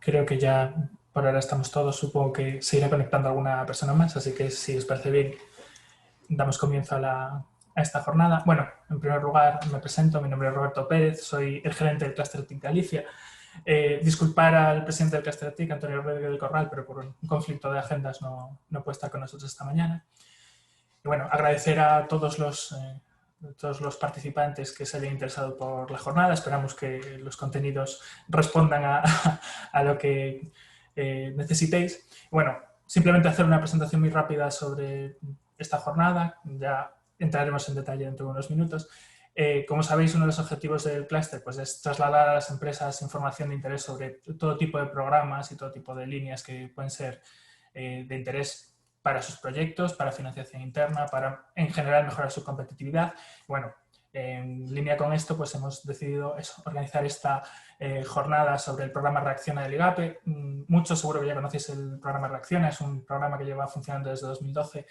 creo que ya por ahora estamos todos. Supongo que se irá conectando alguna persona más, así que si os parece bien, damos comienzo a esta jornada. Bueno, en primer lugar me presento, mi nombre es Roberto Pérez, soy el gerente del Cluster TIC Galicia. Disculpar al presidente del Cluster TIC, Antonio Rodríguez del Corral, pero por un conflicto de agendas no puede estar con nosotros esta mañana. Y bueno, agradecer a todos los participantes que se hayan interesado por la jornada. Esperamos que los contenidos respondan a lo que necesitéis. Bueno, simplemente hacer una presentación muy rápida sobre esta jornada. Ya entraremos en detalle dentro de unos minutos. Como sabéis, uno de los objetivos del clúster pues, es trasladar a las empresas información de interés sobre todo tipo de programas y todo tipo de líneas que pueden ser de interés para sus proyectos, para financiación interna, para en general mejorar su competitividad. Bueno, en línea con esto pues hemos decidido organizar esta jornada sobre el programa Reacciona del IGAPE. Muchos seguro que ya conocéis el programa Reacciona, es un programa que lleva funcionando desde 2012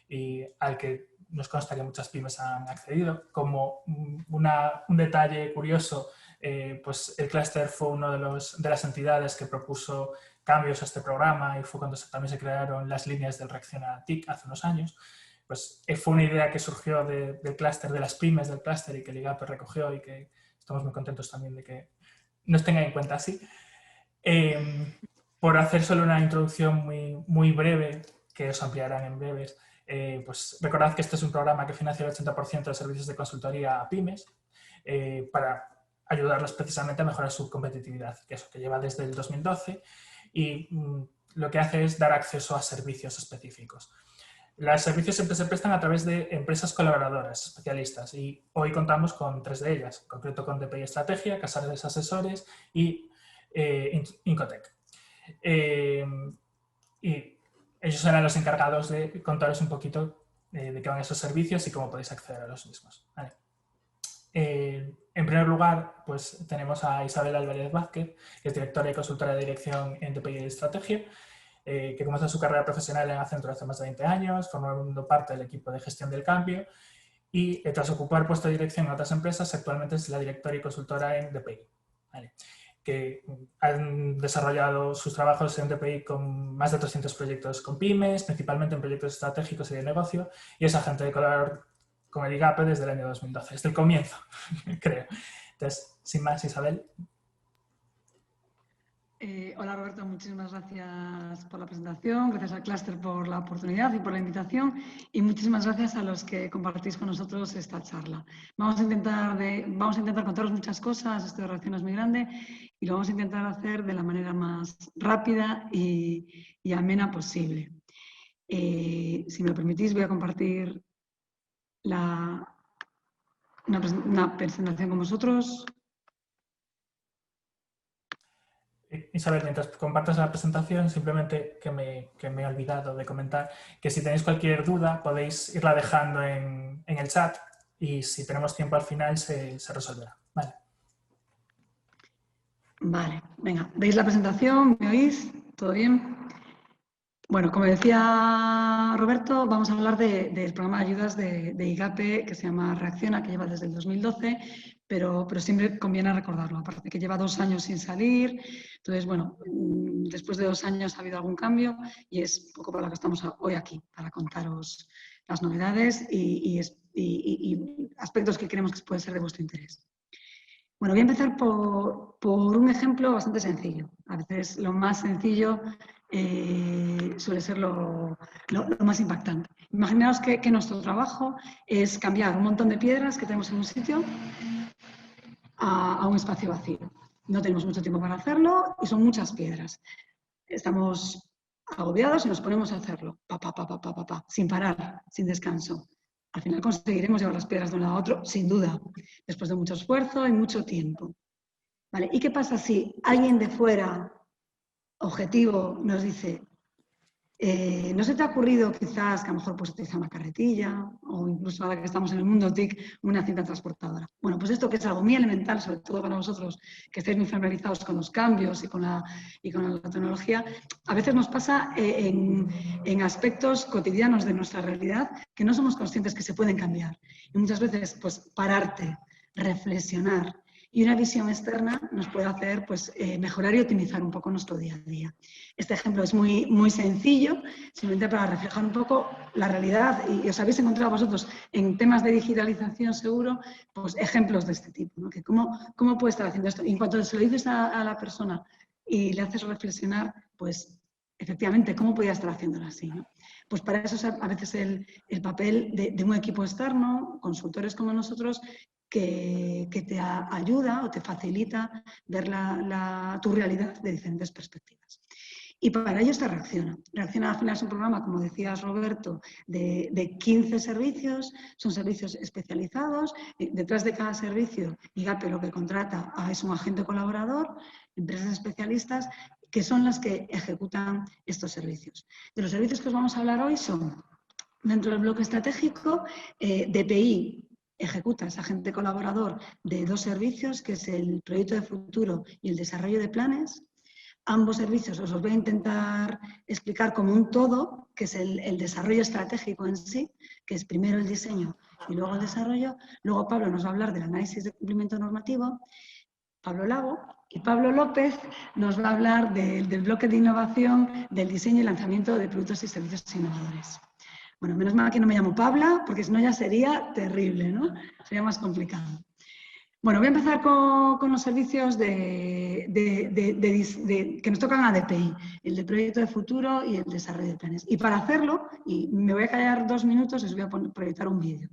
y al que nos consta que muchas pymes han accedido. Como un detalle curioso, pues el clúster fue una de las entidades que propuso cambios a este programa y fue cuando también se crearon las líneas del Reacciona TIC hace unos años. Pues fue una idea que surgió del clúster, de las pymes del clúster y que el IGAPE recogió y que estamos muy contentos también de que nos tengan en cuenta así. Por hacer solo una introducción muy breve, que os ampliarán en breves, pues recordad que este es un programa que financia el 80% de servicios de consultoría a pymes para ayudarlos precisamente a mejorar su competitividad, que es lo que lleva desde el 2012 y lo que hace es dar acceso a servicios específicos. Los servicios siempre se prestan a través de empresas colaboradoras, especialistas, y hoy contamos con 3 de ellas, en concreto con DPI Estrategia, Casares Asesores y Incotec. Y ellos serán los encargados de contaros un poquito de qué van esos servicios y cómo podéis acceder a los mismos. Vale. En primer lugar, pues tenemos a Isabel Álvarez Vázquez, que es directora y consultora de dirección en DPI Estrategia, que comenzó su carrera profesional en Accenture hace más de 20 años, formando parte del equipo de gestión del cambio y tras ocupar puesto de dirección en otras empresas, actualmente es la directora y consultora en DPI, ¿vale? Que han desarrollado sus trabajos en DPI con más de 300 proyectos con pymes, principalmente en proyectos estratégicos y de negocio, y es agente de color con el IGAPE desde el año 2012, desde el comienzo, creo. Entonces, sin más, Isabel. Hola Roberto, muchísimas gracias por la presentación, gracias al clúster por la oportunidad y por la invitación y muchísimas gracias a los que compartís con nosotros esta charla. Vamos a intentar contaros muchas cosas, esto de Reacciona es muy grande y lo vamos a intentar hacer de la manera más rápida y amena posible. Si me lo permitís, voy a compartir una presentación con vosotros. Isabel, mientras compartas la presentación, simplemente que me he olvidado de comentar que si tenéis cualquier duda podéis irla dejando en el chat y si tenemos tiempo al final se resolverá. Vale. Vale, venga, ¿veis la presentación? ¿Me oís? ¿Todo bien? Bueno, como decía Roberto, vamos a hablar del programa de ayudas de IGAPE que se llama Reacciona, que lleva desde el 2012, pero siempre conviene recordarlo, aparte que lleva 2 años sin salir. Entonces, bueno, después de 2 años ha habido algún cambio y es un poco para lo que estamos hoy aquí, para contaros las novedades y aspectos que creemos que pueden ser de vuestro interés. Bueno, voy a empezar por un ejemplo bastante sencillo. A veces lo más sencillo suele ser lo más impactante. Imaginaos que nuestro trabajo es cambiar un montón de piedras que tenemos en un sitio a un espacio vacío. No tenemos mucho tiempo para hacerlo y son muchas piedras. Estamos agobiados y nos ponemos a hacerlo, sin parar, sin descanso. Al final conseguiremos llevar las piedras de un lado a otro, sin duda, después de mucho esfuerzo y mucho tiempo. ¿Vale? ¿Y qué pasa si alguien de fuera, objetivo, nos dice, ¿no se te ha ocurrido quizás que a lo mejor puedes utilizar una carretilla o incluso ahora que estamos en el mundo TIC, una cinta transportadora? Bueno, pues esto que es algo muy elemental, sobre todo para vosotros que estáis muy familiarizados con los cambios y con la tecnología, a veces nos pasa en aspectos cotidianos de nuestra realidad que no somos conscientes que se pueden cambiar. Y muchas veces, pues, pararte, reflexionar y una visión externa nos puede hacer pues, mejorar y optimizar un poco nuestro día a día. Este ejemplo es muy, muy sencillo, simplemente para reflejar un poco la realidad, y os habéis encontrado vosotros en temas de digitalización seguro, pues ejemplos de este tipo, ¿no? Que cómo puede estar haciendo esto. Y en cuanto se lo dices a la persona y le haces reflexionar, pues efectivamente, ¿cómo podía estar haciéndolo así, ¿no? Pues para eso es a veces el papel de un equipo externo, consultores como nosotros, que te ayuda o te facilita ver tu realidad de diferentes perspectivas. Y para ello está Reacciona. Reacciona al final es un programa, como decías Roberto, de 15 servicios, son servicios especializados. Detrás de cada servicio, IGAPE lo que contrata es un agente colaborador, empresas especialistas, que son las que ejecutan estos servicios. De los servicios que os vamos a hablar hoy son, dentro del bloque estratégico, DPI ejecuta, es agente colaborador de 2 servicios, que es el proyecto de futuro y el desarrollo de planes. Ambos servicios os los voy a intentar explicar como un todo, que es el desarrollo estratégico en sí, que es primero el diseño y luego el desarrollo. Luego Pablo nos va a hablar del análisis de cumplimiento normativo, Pablo Lago, y Pablo López nos va a hablar del bloque de innovación, del diseño y lanzamiento de productos y servicios innovadores. Bueno, menos mal que no me llamo Pabla, porque si no ya sería terrible, ¿no? Sería más complicado. Bueno, voy a empezar con los servicios que nos tocan a DPI, el de proyecto de futuro y el desarrollo de planes. Y para hacerlo, y me voy a callar 2 minutos, os voy a proyectar un vídeo.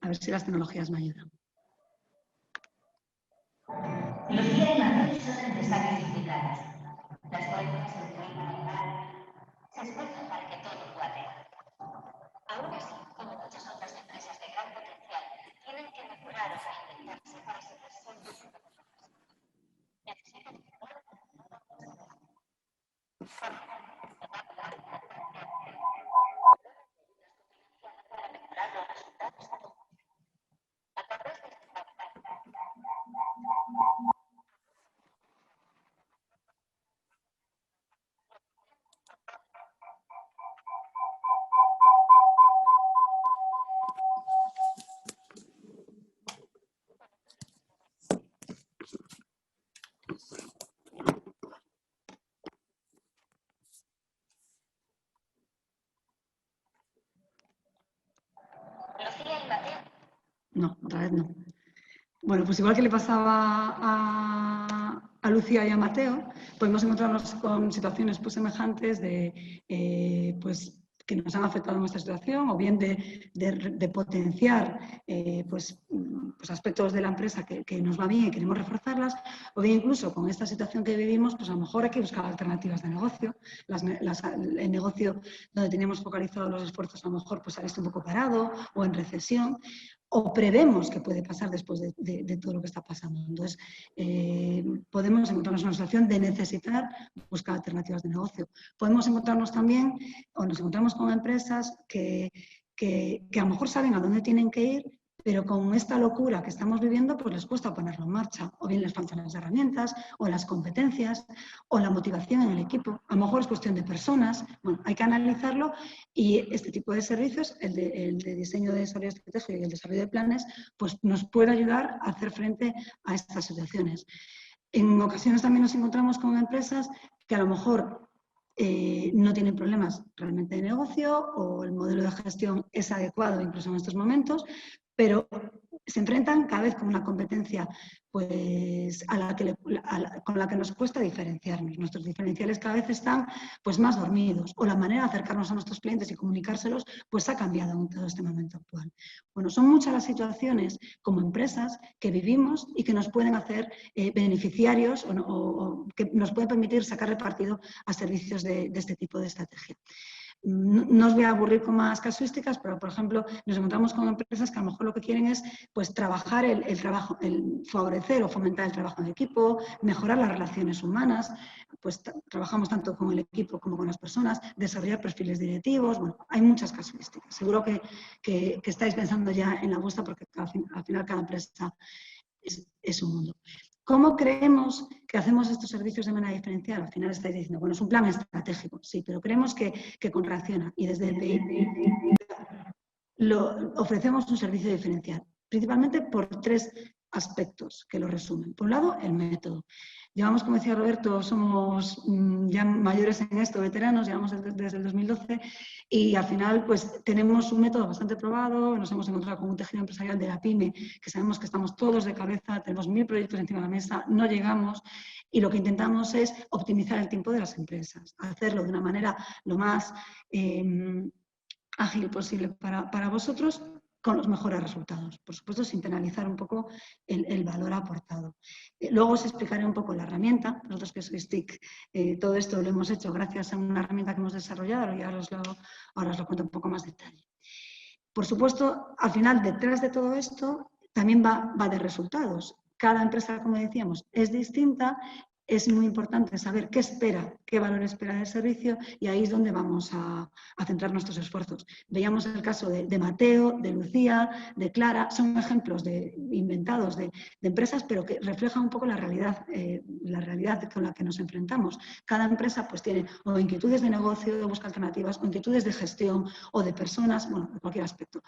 A ver si las tecnologías me ayudan. Lucía y Manuel son empresarios digitales. Las cuentas, el trabajo, se esfuerzan para que todo cuadre. Aún así, como muchas otras empresas de gran potencial, tienen que mejorar o reinventarse para seguir siendo competitivas. Necesitan para mejorar los resultados. A través de Lucía y Mateo. No, otra vez no. Bueno, pues igual que le pasaba a Lucía y a Mateo, podemos encontrarnos con situaciones pues, semejantes pues, que nos han afectado en nuestra situación, o bien de potenciar pues aspectos de la empresa que nos va bien y queremos reforzarlas, o bien incluso con esta situación que vivimos, pues a lo mejor hay que buscar alternativas de negocio. El negocio donde teníamos focalizados los esfuerzos a lo mejor pues ha estado un poco parado o en recesión, o prevemos que puede pasar después de todo lo que está pasando. Entonces, podemos encontrarnos en una situación de necesitar buscar alternativas de negocio. Podemos encontrarnos también, o nos encontramos con empresas que a lo mejor saben a dónde tienen que ir, pero con esta locura que estamos viviendo, pues les cuesta ponerlo en marcha. O bien les faltan las herramientas, o las competencias, o la motivación en el equipo. A lo mejor es cuestión de personas. Bueno, hay que analizarlo, y este tipo de servicios, el de diseño de desarrollo estratégico y el desarrollo de planes, pues nos puede ayudar a hacer frente a estas situaciones. En ocasiones también nos encontramos con empresas que a lo mejor no tienen problemas realmente de negocio, o el modelo de gestión es adecuado incluso en estos momentos, pero se enfrentan cada vez con una competencia pues, con la que nos cuesta diferenciarnos. Nuestros diferenciales cada vez están pues, más dormidos, o la manera de acercarnos a nuestros clientes y comunicárselos pues, ha cambiado en todo este momento actual. Bueno, son muchas las situaciones como empresas que vivimos y que nos pueden hacer beneficiarios o que nos pueden permitir sacarle partido a servicios de este tipo de estrategia. No os voy a aburrir con más casuísticas, pero, por ejemplo, nos encontramos con empresas que a lo mejor lo que quieren es pues, trabajar el trabajo, favorecer o fomentar el trabajo en equipo, mejorar las relaciones humanas. Pues trabajamos tanto con el equipo como con las personas, desarrollar perfiles directivos. Bueno, hay muchas casuísticas. Seguro que estáis pensando ya en la vuestra, porque al final cada empresa es un mundo. ¿Cómo creemos que hacemos estos servicios de manera diferencial? Al final estáis diciendo, bueno, es un plan estratégico, sí, pero creemos que con Reacciona y desde el PI ofrecemos un servicio diferencial. principalmente por 3 aspectos que lo resumen. Por un lado, el método. Llevamos, como decía Roberto, somos ya mayores en esto, veteranos, llevamos desde el 2012 y al final pues tenemos un método bastante probado, nos hemos encontrado con un tejido empresarial de la PYME, que sabemos que estamos todos de cabeza, tenemos 1000 proyectos encima de la mesa, no llegamos y lo que intentamos es optimizar el tiempo de las empresas, hacerlo de una manera lo más ágil posible para vosotros, con los mejores resultados. Por supuesto, sin penalizar un poco el valor aportado. Luego os explicaré un poco la herramienta. Nosotros que sois TIC, todo esto lo hemos hecho gracias a una herramienta que hemos desarrollado y ahora os lo cuento un poco más detalle. Por supuesto, al final, detrás de todo esto, también va de resultados. Cada empresa, como decíamos, es distinta. Es muy importante saber qué espera, qué valor espera del servicio y ahí es donde vamos a centrar nuestros esfuerzos. Veíamos el caso de Mateo, de Lucía, de Clara, son ejemplos inventados de empresas, pero que reflejan un poco la realidad con la que nos enfrentamos. Cada empresa pues tiene o inquietudes de negocio, busca alternativas, o inquietudes de gestión o de personas, bueno, de cualquier aspecto.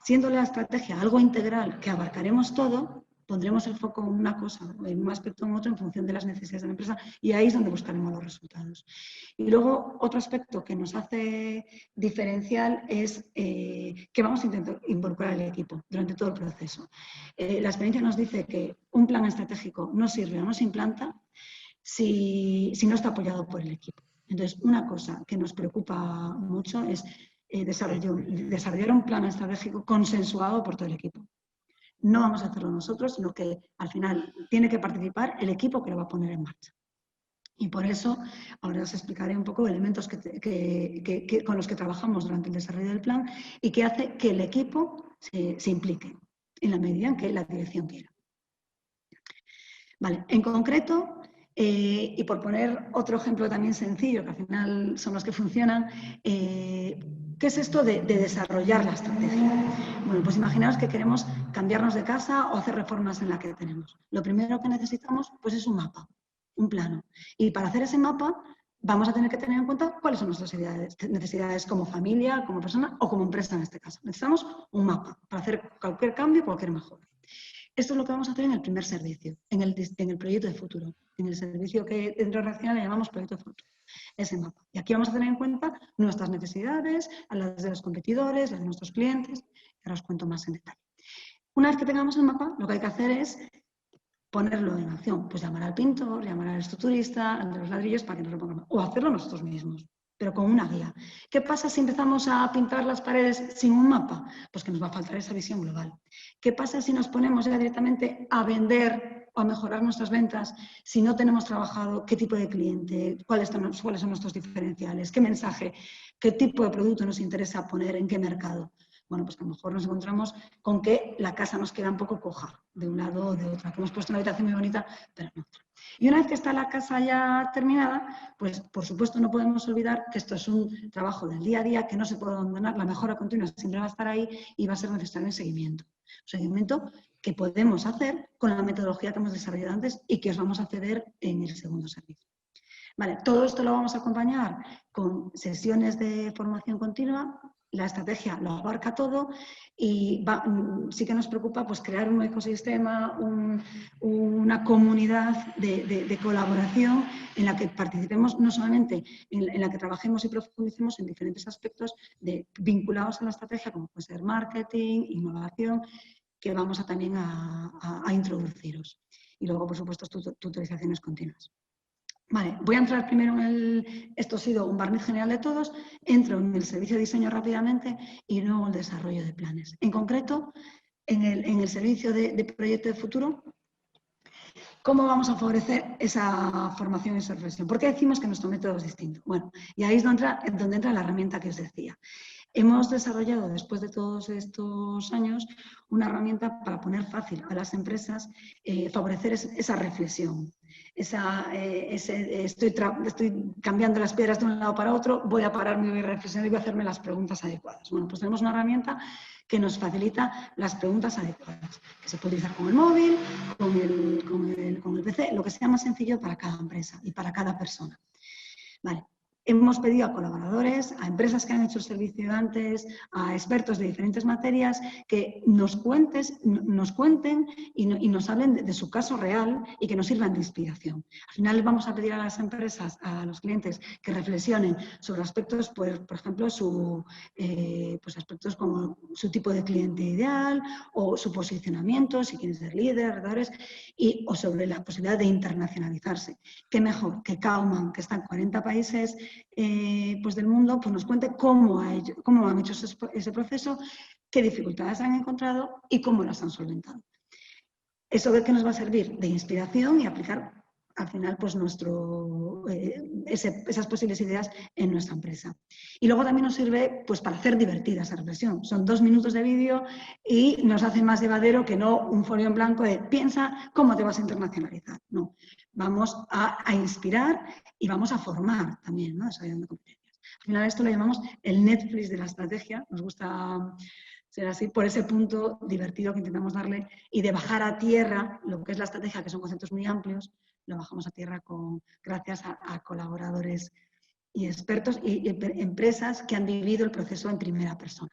Siendo la estrategia algo integral que abarcaremos todo, pondremos el foco en una cosa, en un aspecto o en otro, en función de las necesidades de la empresa y ahí es donde buscaremos los resultados. Y luego, otro aspecto que nos hace diferencial es que vamos a intentar involucrar al equipo durante todo el proceso. La experiencia nos dice que un plan estratégico no sirve o no se implanta si no está apoyado por el equipo. Entonces, una cosa que nos preocupa mucho es desarrollar un plan estratégico consensuado por todo el equipo. No vamos a hacerlo nosotros, sino que al final tiene que participar el equipo que lo va a poner en marcha. Y por eso ahora os explicaré un poco elementos con los que trabajamos durante el desarrollo del plan y que hace que el equipo se implique en la medida en que la dirección quiera. Vale, en concreto, y por poner otro ejemplo también sencillo, que al final son los que funcionan, ¿qué es esto de desarrollar la estrategia? Bueno, pues imaginaos que queremos cambiarnos de casa o hacer reformas en la que tenemos. Lo primero que necesitamos pues es un mapa, un plano. Y para hacer ese mapa vamos a tener que tener en cuenta cuáles son nuestras necesidades como familia, como persona o como empresa en este caso. Necesitamos un mapa para hacer cualquier cambio, cualquier mejora. Esto es lo que vamos a hacer en el primer servicio, en el proyecto de futuro, en el servicio que dentro de Reacciona le llamamos proyecto de futuro, ese mapa. Y aquí vamos a tener en cuenta nuestras necesidades, las de los competidores, las de nuestros clientes, y ahora os cuento más en detalle. Una vez que tengamos el mapa, lo que hay que hacer es ponerlo en acción, pues llamar al pintor, llamar al estructurista, al de los ladrillos para que nos lo pongan, o hacerlo nosotros mismos, pero con una guía. ¿Qué pasa si empezamos a pintar las paredes sin un mapa? Pues que nos va a faltar esa visión global. ¿Qué pasa si nos ponemos ya directamente a vender o a mejorar nuestras ventas si no tenemos trabajado qué tipo de cliente, cuáles son nuestros diferenciales, qué mensaje, qué tipo de producto nos interesa poner en qué mercado? Bueno, pues que a lo mejor nos encontramos con que la casa nos queda un poco coja de un lado o de otro. Aquí hemos puesto una habitación muy bonita, pero no otra. Y una vez que está la casa ya terminada, pues por supuesto no podemos olvidar que esto es un trabajo del día a día que no se puede abandonar, la mejora continua siempre va a estar ahí y va a ser necesario un seguimiento. Un seguimiento que podemos hacer con la metodología que hemos desarrollado antes y que os vamos a ceder en el segundo servicio. Vale, todo esto lo vamos a acompañar con sesiones de formación continua. La estrategia lo abarca todo y sí que nos preocupa pues, crear un ecosistema, una comunidad de colaboración en la que participemos, no solamente en la que trabajemos y profundicemos en diferentes aspectos vinculados a la estrategia, como puede ser marketing, innovación, que vamos también a introduciros. Y luego, por supuesto, tutorizaciones continuas. Vale, voy a entrar primero esto ha sido un barniz general de todos, entro en el servicio de diseño rápidamente y luego el desarrollo de planes. En concreto, en el servicio de proyecto de futuro, ¿cómo vamos a favorecer esa formación y esa reflexión? ¿Por qué decimos que nuestro método es distinto? Bueno, y ahí es donde entra la herramienta que os decía. Hemos desarrollado, después de todos estos años, una herramienta para poner fácil a las empresas favorecer esa reflexión. Estoy cambiando las piedras de un lado para otro, voy a pararme, voy a reflexionar y voy a hacerme las preguntas adecuadas. Bueno, pues tenemos una herramienta que nos facilita las preguntas adecuadas, que se puede utilizar con el móvil, con el PC, lo que sea más sencillo para cada empresa y para cada persona. Vale. Hemos pedido a colaboradores, a empresas que han hecho el servicio antes, a expertos de diferentes materias, que nos cuenten y nos hablen de su caso real y que nos sirvan de inspiración. Al final vamos a pedir a las empresas, a los clientes, que reflexionen sobre aspectos, pues, por ejemplo, pues aspectos como su tipo de cliente ideal o su posicionamiento, si quieren ser líderes, redactores, o sobre la posibilidad de internacionalizarse. Qué mejor que Kauman, que está en 40 países pues del mundo, pues nos cuente cómo han hecho ese proceso, qué dificultades han encontrado y cómo las han solventado. Eso que nos va a servir de inspiración y aplicar al final pues esas posibles ideas en nuestra empresa. Y luego también nos sirve pues para hacer divertida esa reflexión. Son 2 minutos de vídeo y nos hace más llevadero que no un folio en blanco de piensa cómo te vas a internacionalizar. No, vamos a inspirar y vamos a formar también, ¿no? Desarrollando competencias. Al final esto lo llamamos el Netflix de la estrategia. Nos gusta ser así, por ese punto divertido que intentamos darle y de bajar a tierra lo que es la estrategia, que son conceptos muy amplios, lo bajamos a tierra gracias a colaboradores y expertos y empresas que han vivido el proceso en primera persona.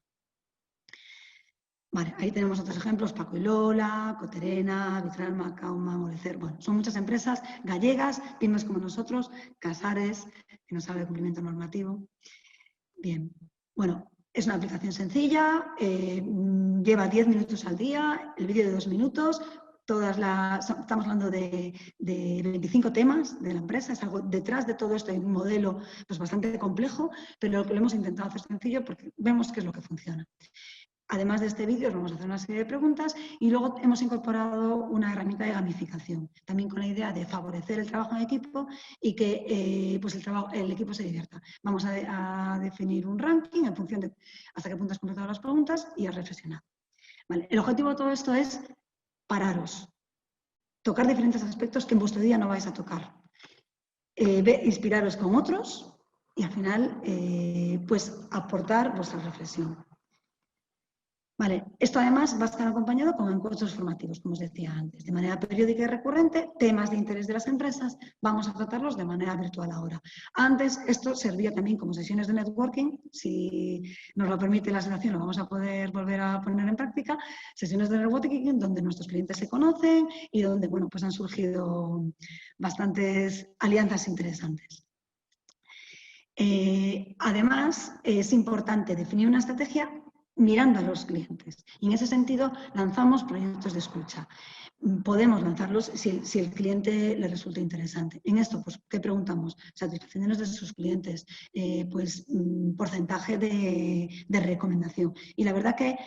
Vale, ahí tenemos otros ejemplos, Paco y Lola, Coterena, Vitralma, Cauma, Molecer. Bueno, son muchas empresas gallegas, pymes como nosotros, Casares, que nos habla de cumplimiento normativo. Bien, bueno, es una aplicación sencilla, lleva 10 minutos al día, el vídeo de 2 minutos, estamos hablando de 25 temas de la empresa, es algo detrás de todo esto, hay un modelo pues, bastante complejo, pero lo hemos intentado hacer sencillo porque vemos qué es lo que funciona. Además de este vídeo, os vamos a hacer una serie de preguntas y luego hemos incorporado una herramienta de gamificación, también con la idea de favorecer el trabajo en equipo y que pues el equipo se divierta. Vamos a definir un ranking en función de hasta qué punto has completado las preguntas y has reflexionado. Vale. El objetivo de todo esto es pararos, tocar diferentes aspectos que en vuestro día no vais a tocar, inspiraros con otros y al final pues aportar vuestra reflexión. Vale, esto además va a estar acompañado con encuentros formativos, como os decía antes, de manera periódica y recurrente, temas de interés de las empresas, vamos a tratarlos de manera virtual ahora. Antes esto servía también como sesiones de networking, si nos lo permite la situación lo vamos a poder volver a poner en práctica, sesiones de networking donde nuestros clientes se conocen y donde bueno, pues han surgido bastantes alianzas interesantes. Además, es importante definir una estrategia mirando a los clientes. Y en ese sentido, lanzamos proyectos de escucha. Podemos lanzarlos si el cliente le resulta interesante. En esto, pues, ¿qué preguntamos? Satisfacciones de sus clientes, pues, porcentaje de recomendación. Y la verdad que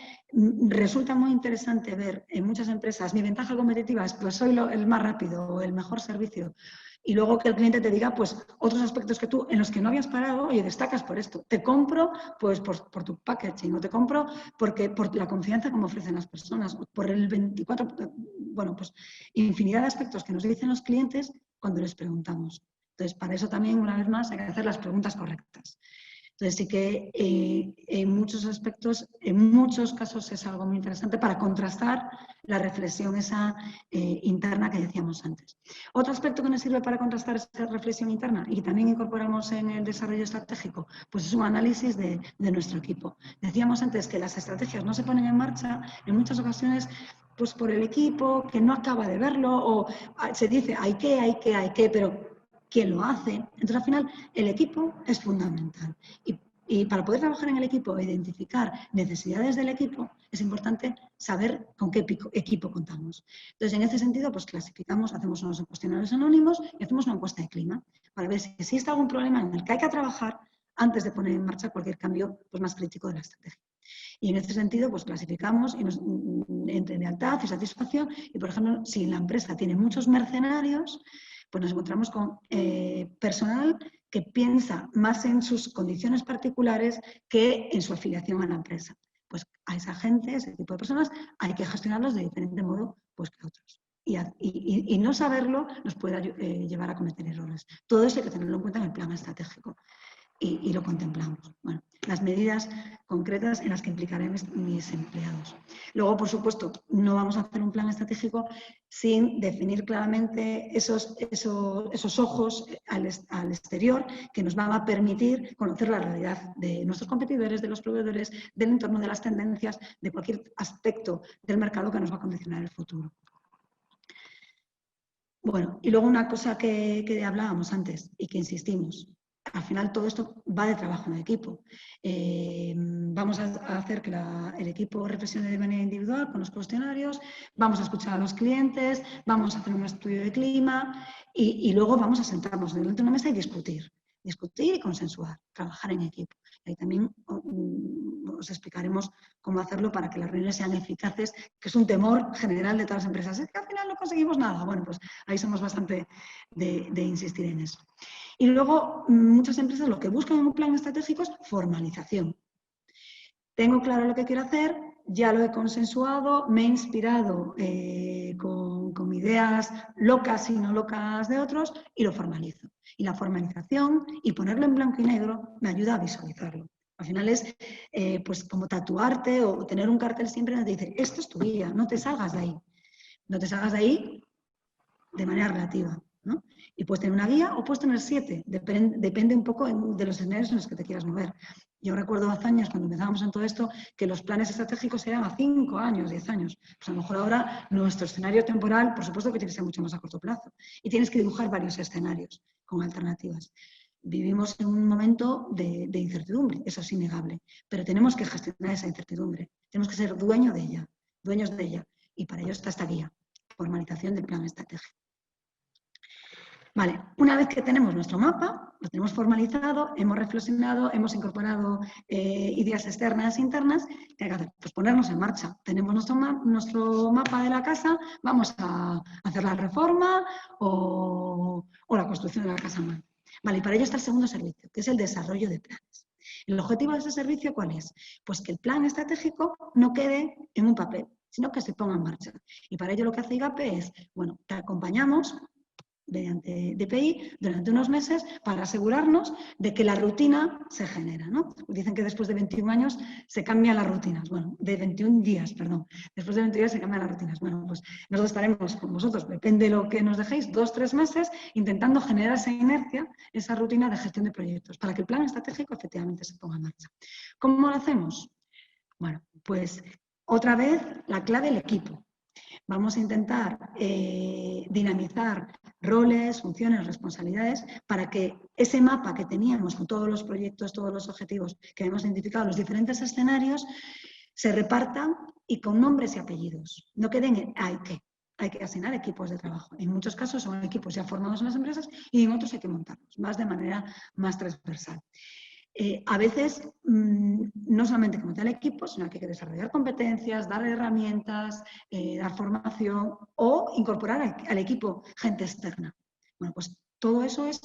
resulta muy interesante ver en muchas empresas, mi ventaja competitiva es, pues, soy el más rápido o el mejor servicio. Y luego que el cliente te diga, pues, otros aspectos que tú, en los que no habías parado, oye, destacas por esto. Te compro, pues, por tu packaging, o te compro por la confianza que me ofrecen las personas, por el 24, bueno, pues, infinidad de aspectos que nos dicen los clientes cuando les preguntamos. Entonces, para eso también, una vez más, hay que hacer las preguntas correctas. Entonces, sí que en muchos aspectos, en muchos casos es algo muy interesante para contrastar la reflexión esa interna que decíamos antes. Otro aspecto que nos sirve para contrastar esa reflexión interna y que también incorporamos en el desarrollo estratégico, pues es un análisis de nuestro equipo. Decíamos antes que las estrategias no se ponen en marcha en muchas ocasiones pues por el equipo que no acaba de verlo o se dice hay que, pero ¿quién lo hace? Entonces, al final, el equipo es fundamental. Y para poder trabajar en el equipo e identificar necesidades del equipo, es importante saber con qué equipo contamos. Entonces, en ese sentido, pues clasificamos, hacemos unos cuestionarios anónimos y hacemos una encuesta de clima para ver si existe algún problema en el que hay que trabajar antes de poner en marcha cualquier cambio pues, más crítico de la estrategia. Y en este sentido, pues clasificamos entre lealtad y satisfacción. Y, por ejemplo, si la empresa tiene muchos mercenarios, pues nos encontramos con personal que piensa más en sus condiciones particulares que en su afiliación a la empresa. Pues a esa gente, ese tipo de personas, hay que gestionarlos de diferente modo pues, que a otros. Y no saberlo nos puede llevar a cometer errores. Todo eso hay que tenerlo en cuenta en el plan estratégico. y lo contemplamos. Bueno, las medidas concretas en las que implicaré mis empleados. Luego, por supuesto, no vamos a hacer un plan estratégico sin definir claramente esos ojos al exterior que nos van a permitir conocer la realidad de nuestros competidores, de los proveedores, del entorno, de las tendencias, de cualquier aspecto del mercado que nos va a condicionar el futuro. Bueno, y luego una cosa que hablábamos antes y que insistimos. Al final todo esto va de trabajo en equipo. Vamos a hacer que el equipo reflexione de manera individual con los cuestionarios, vamos a escuchar a los clientes, vamos a hacer un estudio de clima y luego vamos a sentarnos delante de una mesa y discutir y consensuar, trabajar en equipo. Ahí también os explicaremos cómo hacerlo para que las reuniones sean eficaces, que es un temor general de todas las empresas. Es que al final no conseguimos nada. Bueno, pues ahí somos bastante de insistir en eso. Y luego, muchas empresas lo que buscan en un plan estratégico es formalización. Tengo claro lo que quiero hacer, ya lo he consensuado, me he inspirado con ideas locas y no locas de otros y lo formalizo. Y la formalización y ponerlo en blanco y negro me ayuda a visualizarlo. Al final es pues como tatuarte o tener un cartel siempre donde te dice, esto es tu guía, no te salgas de ahí. No te salgas de ahí de manera relativa, ¿no? Y puedes tener una guía o puedes tener 7, depende un poco de los escenarios en los que te quieras mover. Yo recuerdo hace años, cuando empezábamos en todo esto, que los planes estratégicos eran a 5 años, 10 años. Pues a lo mejor ahora nuestro escenario temporal, por supuesto que tiene que ser mucho más a corto plazo. Y tienes que dibujar varios escenarios con alternativas. Vivimos en un momento de incertidumbre, eso es innegable, pero tenemos que gestionar esa incertidumbre. Tenemos que ser dueños de ella. Y para ello está esta guía, formalización del plan estratégico. Vale, una vez que tenemos nuestro mapa, lo tenemos formalizado, hemos reflexionado, hemos incorporado ideas externas e internas, ¿qué hay que hacer? Pues ponernos en marcha. Tenemos nuestro mapa de la casa, vamos a hacer la reforma o la construcción de la casa nueva. Vale, y para ello está el segundo servicio, que es el desarrollo de planes. ¿El objetivo de ese servicio cuál es? Pues que el plan estratégico no quede en un papel, sino que se ponga en marcha. Y para ello lo que hace IGAPE es, bueno, te acompañamos mediante DPI durante unos meses para asegurarnos de que la rutina se genera, ¿no? Dicen que después de 21 años se cambian las rutinas, bueno, de 21 días, perdón, después de 21 días se cambian las rutinas. Bueno, pues nosotros estaremos con vosotros, depende de lo que nos dejéis, 2-3 meses intentando generar esa inercia, esa rutina de gestión de proyectos, para que el plan estratégico efectivamente se ponga en marcha. ¿Cómo lo hacemos? Bueno, pues otra vez la clave, el equipo. Vamos a intentar dinamizar roles, funciones, responsabilidades para que ese mapa que teníamos con todos los proyectos, todos los objetivos que hemos identificado, los diferentes escenarios, se repartan y con nombres y apellidos. No queden en hay que asignar equipos de trabajo. En muchos casos son equipos ya formados en las empresas y en otros hay que montarlos, más de manera más transversal. A veces no solamente que montar el equipo, sino que hay que desarrollar competencias, dar herramientas, dar formación o incorporar al equipo gente externa. Bueno, pues todo eso es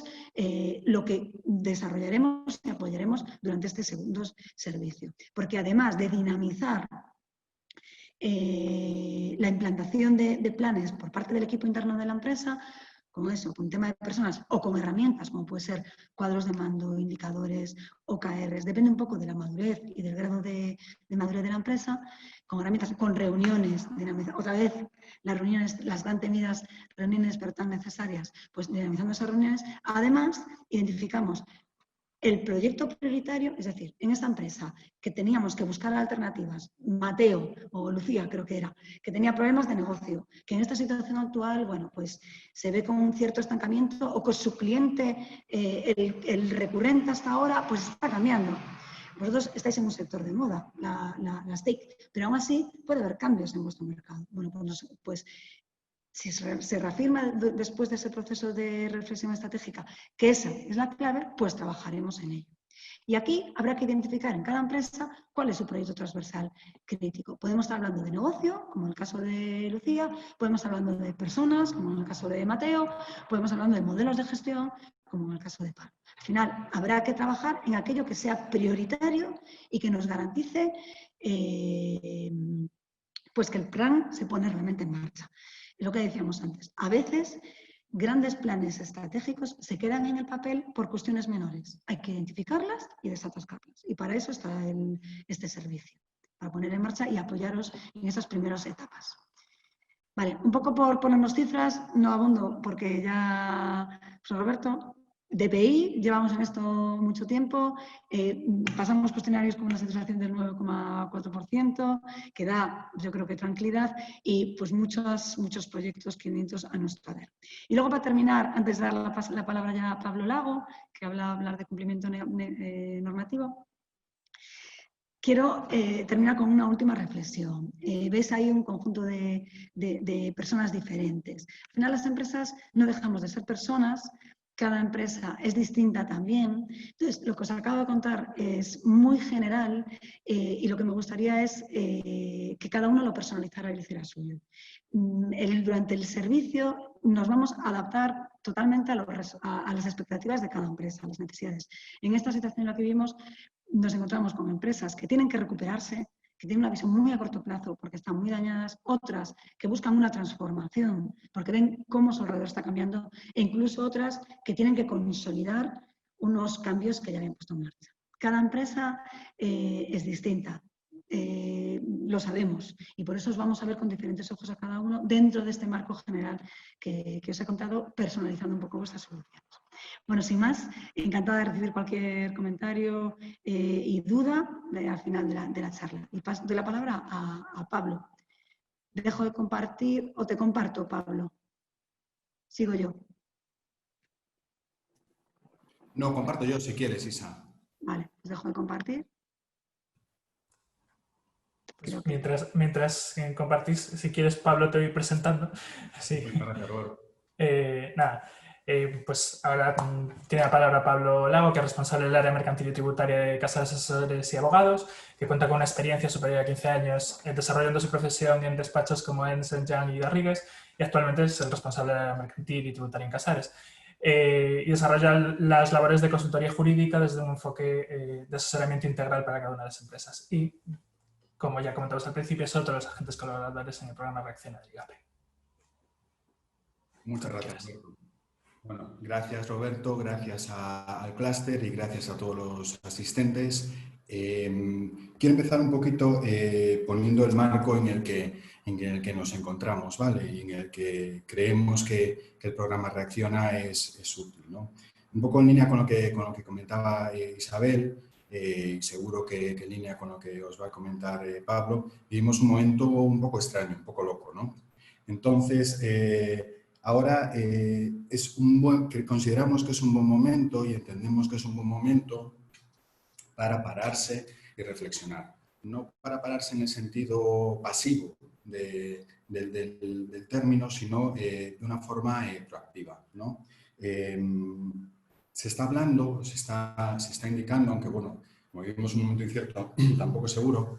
lo que desarrollaremos y apoyaremos durante este segundo servicio. Porque además de dinamizar la implantación de planes por parte del equipo interno de la empresa, con eso, con tema de personas o con herramientas como puede ser cuadros de mando, indicadores, OKRs, depende un poco de la madurez y del grado de madurez de la empresa, con herramientas, con reuniones, otra vez las reuniones, las tan temidas reuniones pero tan necesarias, pues dinamizando esas reuniones. Además, identificamos el proyecto prioritario, es decir, en esta empresa que teníamos que buscar alternativas, Mateo o Lucía creo que era, que tenía problemas de negocio, que en esta situación actual, bueno, pues se ve con un cierto estancamiento o con su cliente, el recurrente hasta ahora, pues está cambiando. Vosotros estáis en un sector de moda, las TIC, pero aún así puede haber cambios en vuestro mercado. Bueno, pues si se reafirma después de ese proceso de reflexión estratégica que esa es la clave, pues trabajaremos en ello. Y aquí habrá que identificar en cada empresa cuál es su proyecto transversal crítico. Podemos estar hablando de negocio, como en el caso de Lucía, podemos estar hablando de personas, como en el caso de Mateo, podemos estar hablando de modelos de gestión, como en el caso de Pablo. Al final, habrá que trabajar en aquello que sea prioritario y que nos garantice pues que el plan se pone realmente en marcha. Es lo que decíamos antes. A veces grandes planes estratégicos se quedan en el papel por cuestiones menores. Hay que identificarlas y desatascarlas. Y para eso está este servicio, para poner en marcha y apoyaros en esas primeras etapas. Vale, un poco por ponernos cifras, no abundo porque ya, pues Roberto, DPI, llevamos en esto mucho tiempo, pasamos cuestionarios con una satisfacción del 9,4%, que da, yo creo que tranquilidad, y pues muchos proyectos 500 a nuestro haber. Y luego para terminar, antes de dar la palabra ya a Pablo Lago, que hablar de cumplimiento normativo, quiero terminar con una última reflexión. Ves ahí un conjunto de personas diferentes. Al final las empresas no dejamos de ser personas, cada empresa es distinta también. Entonces, lo que os acabo de contar es muy general y lo que me gustaría es que cada uno lo personalizara y lo hiciera suyo. Durante el servicio nos vamos a adaptar totalmente a las expectativas de cada empresa, a las necesidades. En esta situación en la que vivimos, nos encontramos con empresas que tienen que recuperarse, que tienen una visión muy a corto plazo porque están muy dañadas, otras que buscan una transformación porque ven cómo su alrededor está cambiando, e incluso otras que tienen que consolidar unos cambios que ya habían puesto en marcha. Cada empresa es distinta, lo sabemos, y por eso os vamos a ver con diferentes ojos a cada uno dentro de este marco general que os he contado, personalizando un poco vuestras soluciones. Bueno, sin más, encantada de recibir cualquier comentario y duda al final de la charla. Y doy la palabra a Pablo. ¿Dejo de compartir o te comparto, Pablo? Sigo yo. No, comparto yo si quieres, Isa. Vale, pues dejo de compartir. Pues mientras compartís, si quieres, Pablo, te voy presentando. Sí. Nada. Pues ahora tiene la palabra Pablo Lago, que es responsable del área mercantil y tributaria de Casares Asesores y Abogados, que cuenta con una experiencia superior a 15 años desarrollando su profesión en despachos como Ernst & Young y Garrigues, y actualmente es el responsable del área mercantil y tributaria en Casares. Y desarrolla las labores de consultoría jurídica desde un enfoque de asesoramiento integral para cada una de las empresas. Y, como ya comentamos al principio, es otro de los agentes colaboradores en el programa Reacciona de IGAPE. Muchas gracias. Bueno, gracias Roberto, gracias al clúster y gracias a todos los asistentes. Quiero empezar un poquito poniendo el marco en el que nos encontramos, ¿vale? Y en el que creemos que el programa Reacciona es útil, ¿no? Un poco en línea con lo que comentaba Isabel, seguro que en línea con lo que os va a comentar Pablo, vivimos un momento un poco extraño, un poco loco, ¿no? Entonces, ahora consideramos que es un buen momento y entendemos que es un buen momento para pararse y reflexionar. No para pararse en el sentido pasivo del término, sino de una forma proactiva, ¿no? Se está hablando, se está indicando, aunque bueno, como vivimos un momento incierto, tampoco es seguro,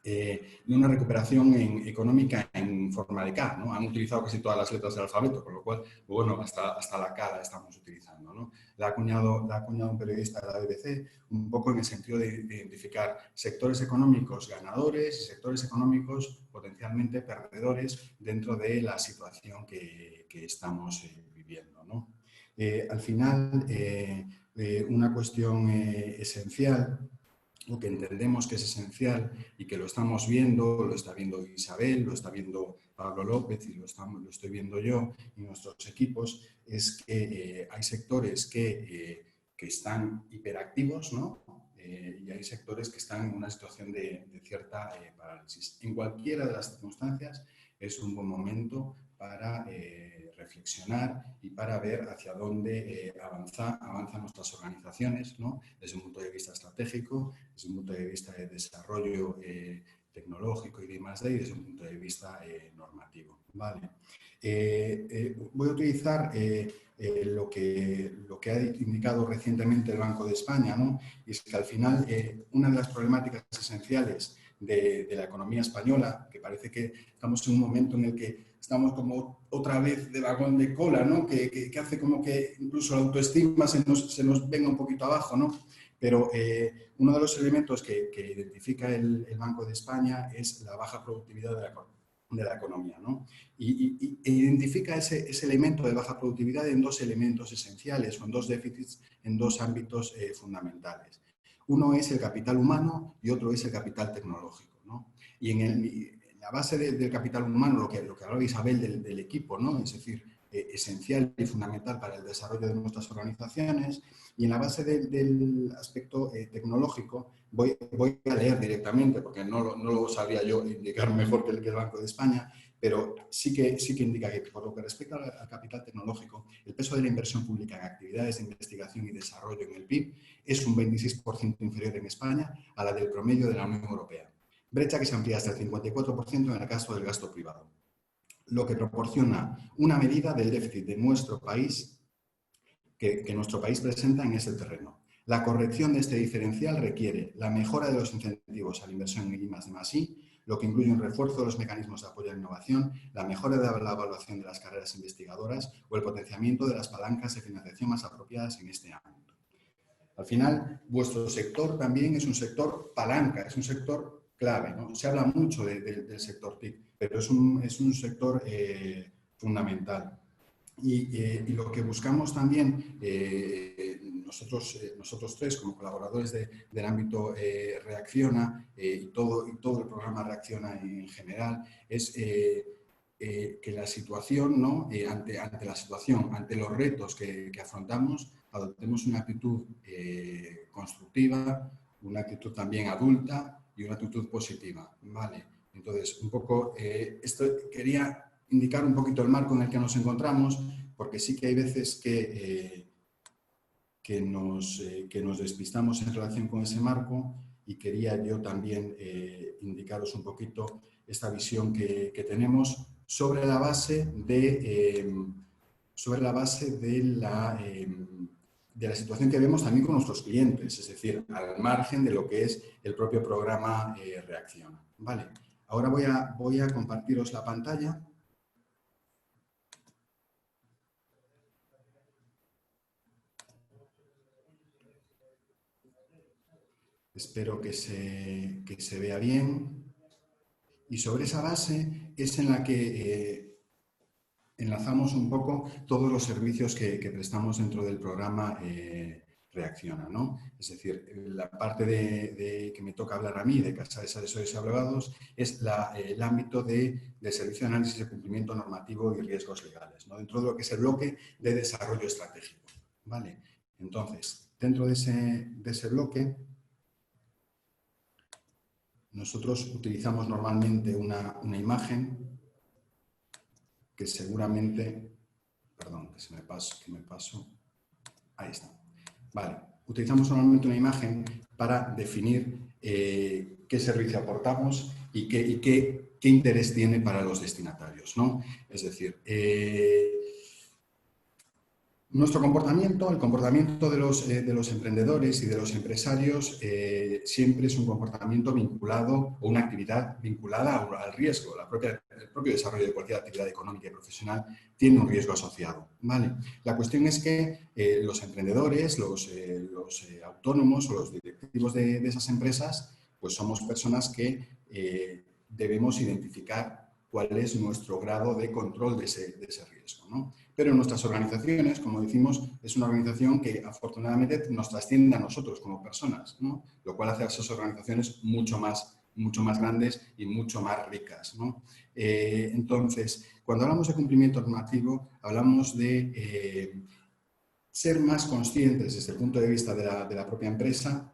de una recuperación económica en forma de K, ¿no? Han utilizado casi todas las letras del alfabeto, con lo cual, bueno, hasta la K la estamos utilizando, ¿no? La ha acuñado un periodista de la BBC, un poco en el sentido de identificar sectores económicos ganadores y sectores económicos potencialmente perdedores dentro de la situación que estamos viviendo, ¿no? Al final, una cuestión esencial, lo que entendemos que es esencial y que lo estamos viendo, lo está viendo Isabel, lo está viendo Pablo López y lo estoy viendo yo y nuestros equipos, es que hay sectores que están hiperactivos, ¿no? Y hay sectores que están en una situación de cierta parálisis. En cualquiera de las circunstancias es un buen momento para reflexionar y para ver hacia dónde avanzan nuestras organizaciones, ¿no? Desde un punto de vista estratégico, desde un punto de vista de desarrollo tecnológico y demás, y desde un punto de vista normativo, ¿vale? Voy a utilizar lo que ha indicado recientemente el Banco de España, ¿no? Y es que al final una de las problemáticas esenciales de la economía española, que parece que estamos en un momento en el que estamos como otra vez de vagón de cola, ¿no? Que hace como que incluso la autoestima se nos venga un poquito abajo, ¿no? Pero uno de los elementos que identifica el Banco de España es la baja productividad la economía, ¿no? E identifica ese elemento de baja productividad en dos elementos esenciales o en dos déficits, en dos ámbitos fundamentales. Uno es el capital humano y otro es el capital tecnológico, ¿no? Y en la base del capital humano, lo que hablaba Isabel del equipo, ¿no? Es decir, esencial y fundamental para el desarrollo de nuestras organizaciones, y en la base del aspecto tecnológico voy a leer directamente, porque no lo sabría yo indicar mejor que el Banco de España, pero sí que indica que por lo que respecta al capital tecnológico, el peso de la inversión pública en actividades de investigación y desarrollo en el PIB es un 26% inferior en España a la del promedio de la Unión Europea. Brecha que se amplía hasta el 54% en el caso del gasto privado, lo que proporciona una medida del déficit de nuestro país que nuestro país presenta en este terreno. La corrección de este diferencial requiere la mejora de los incentivos a la inversión en I+D+I, lo que incluye un refuerzo de los mecanismos de apoyo a la innovación, la mejora de la evaluación de las carreras investigadoras o el potenciamiento de las palancas de financiación más apropiadas en este ámbito. Al final, vuestro sector también es un sector palanca, es un sector clave, ¿no? Se habla mucho del sector TIC, pero es un sector fundamental. Y lo que buscamos también, nosotros tres como colaboradores del ámbito Reacciona y todo el programa Reacciona en general, es que la situación, ¿no? ante la situación, ante los retos que afrontamos, adoptemos una actitud constructiva, una actitud también adulta y una actitud positiva, ¿vale? Entonces, un poco, esto quería indicar un poquito el marco en el que nos encontramos, porque sí que hay veces que nos despistamos en relación con ese marco, y quería yo también indicaros un poquito esta visión que tenemos sobre la base de la situación que vemos también con nuestros clientes, es decir, al margen de lo que es el propio programa Reacciona. Vale. Ahora voy a compartiros la pantalla. Espero que se vea bien. Y sobre esa base es en la que enlazamos un poco todos los servicios que prestamos dentro del programa Reacciona, ¿no? Es decir, la parte que me toca hablar a mí de Casa de Asesores y Abogados es el ámbito del servicio de análisis de cumplimiento normativo y riesgos legales, ¿no? Dentro de lo que es el bloque de desarrollo estratégico, ¿vale? Entonces, dentro de ese bloque, nosotros utilizamos normalmente una imagen que seguramente, perdón, que me paso, ahí está. Vale, utilizamos normalmente una imagen para definir qué servicio aportamos y qué interés tiene para los destinatarios, ¿no? Es decir, nuestro comportamiento, el comportamiento de los emprendedores y de los empresarios siempre es un comportamiento vinculado o una actividad vinculada al riesgo. El propio desarrollo de cualquier actividad económica y profesional tiene un riesgo asociado, ¿vale? La cuestión es que los emprendedores, los autónomos o los directivos de esas empresas, pues somos personas que debemos identificar cuál es nuestro grado de control de ese riesgo, ¿no? Pero en nuestras organizaciones, como decimos, es una organización que afortunadamente nos trasciende a nosotros como personas, ¿no? Lo cual hace a esas organizaciones mucho más grandes y mucho más ricas, ¿no? Entonces, cuando hablamos de cumplimiento normativo, hablamos de ser más conscientes desde el punto de vista de la propia empresa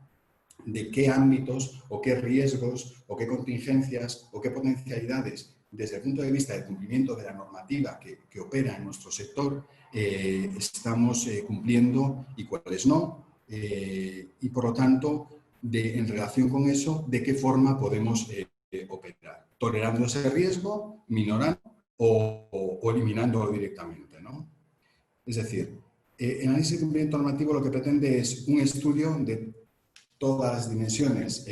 de qué ámbitos o qué riesgos o qué contingencias o qué potencialidades desde el punto de vista del cumplimiento de la normativa que opera en nuestro sector estamos cumpliendo y cuáles no, y por lo tanto en relación con eso de qué forma podemos operar, tolerando ese riesgo, minorando o eliminándolo directamente, ¿no? Es decir, el análisis de cumplimiento normativo lo que pretende es un estudio de todas las dimensiones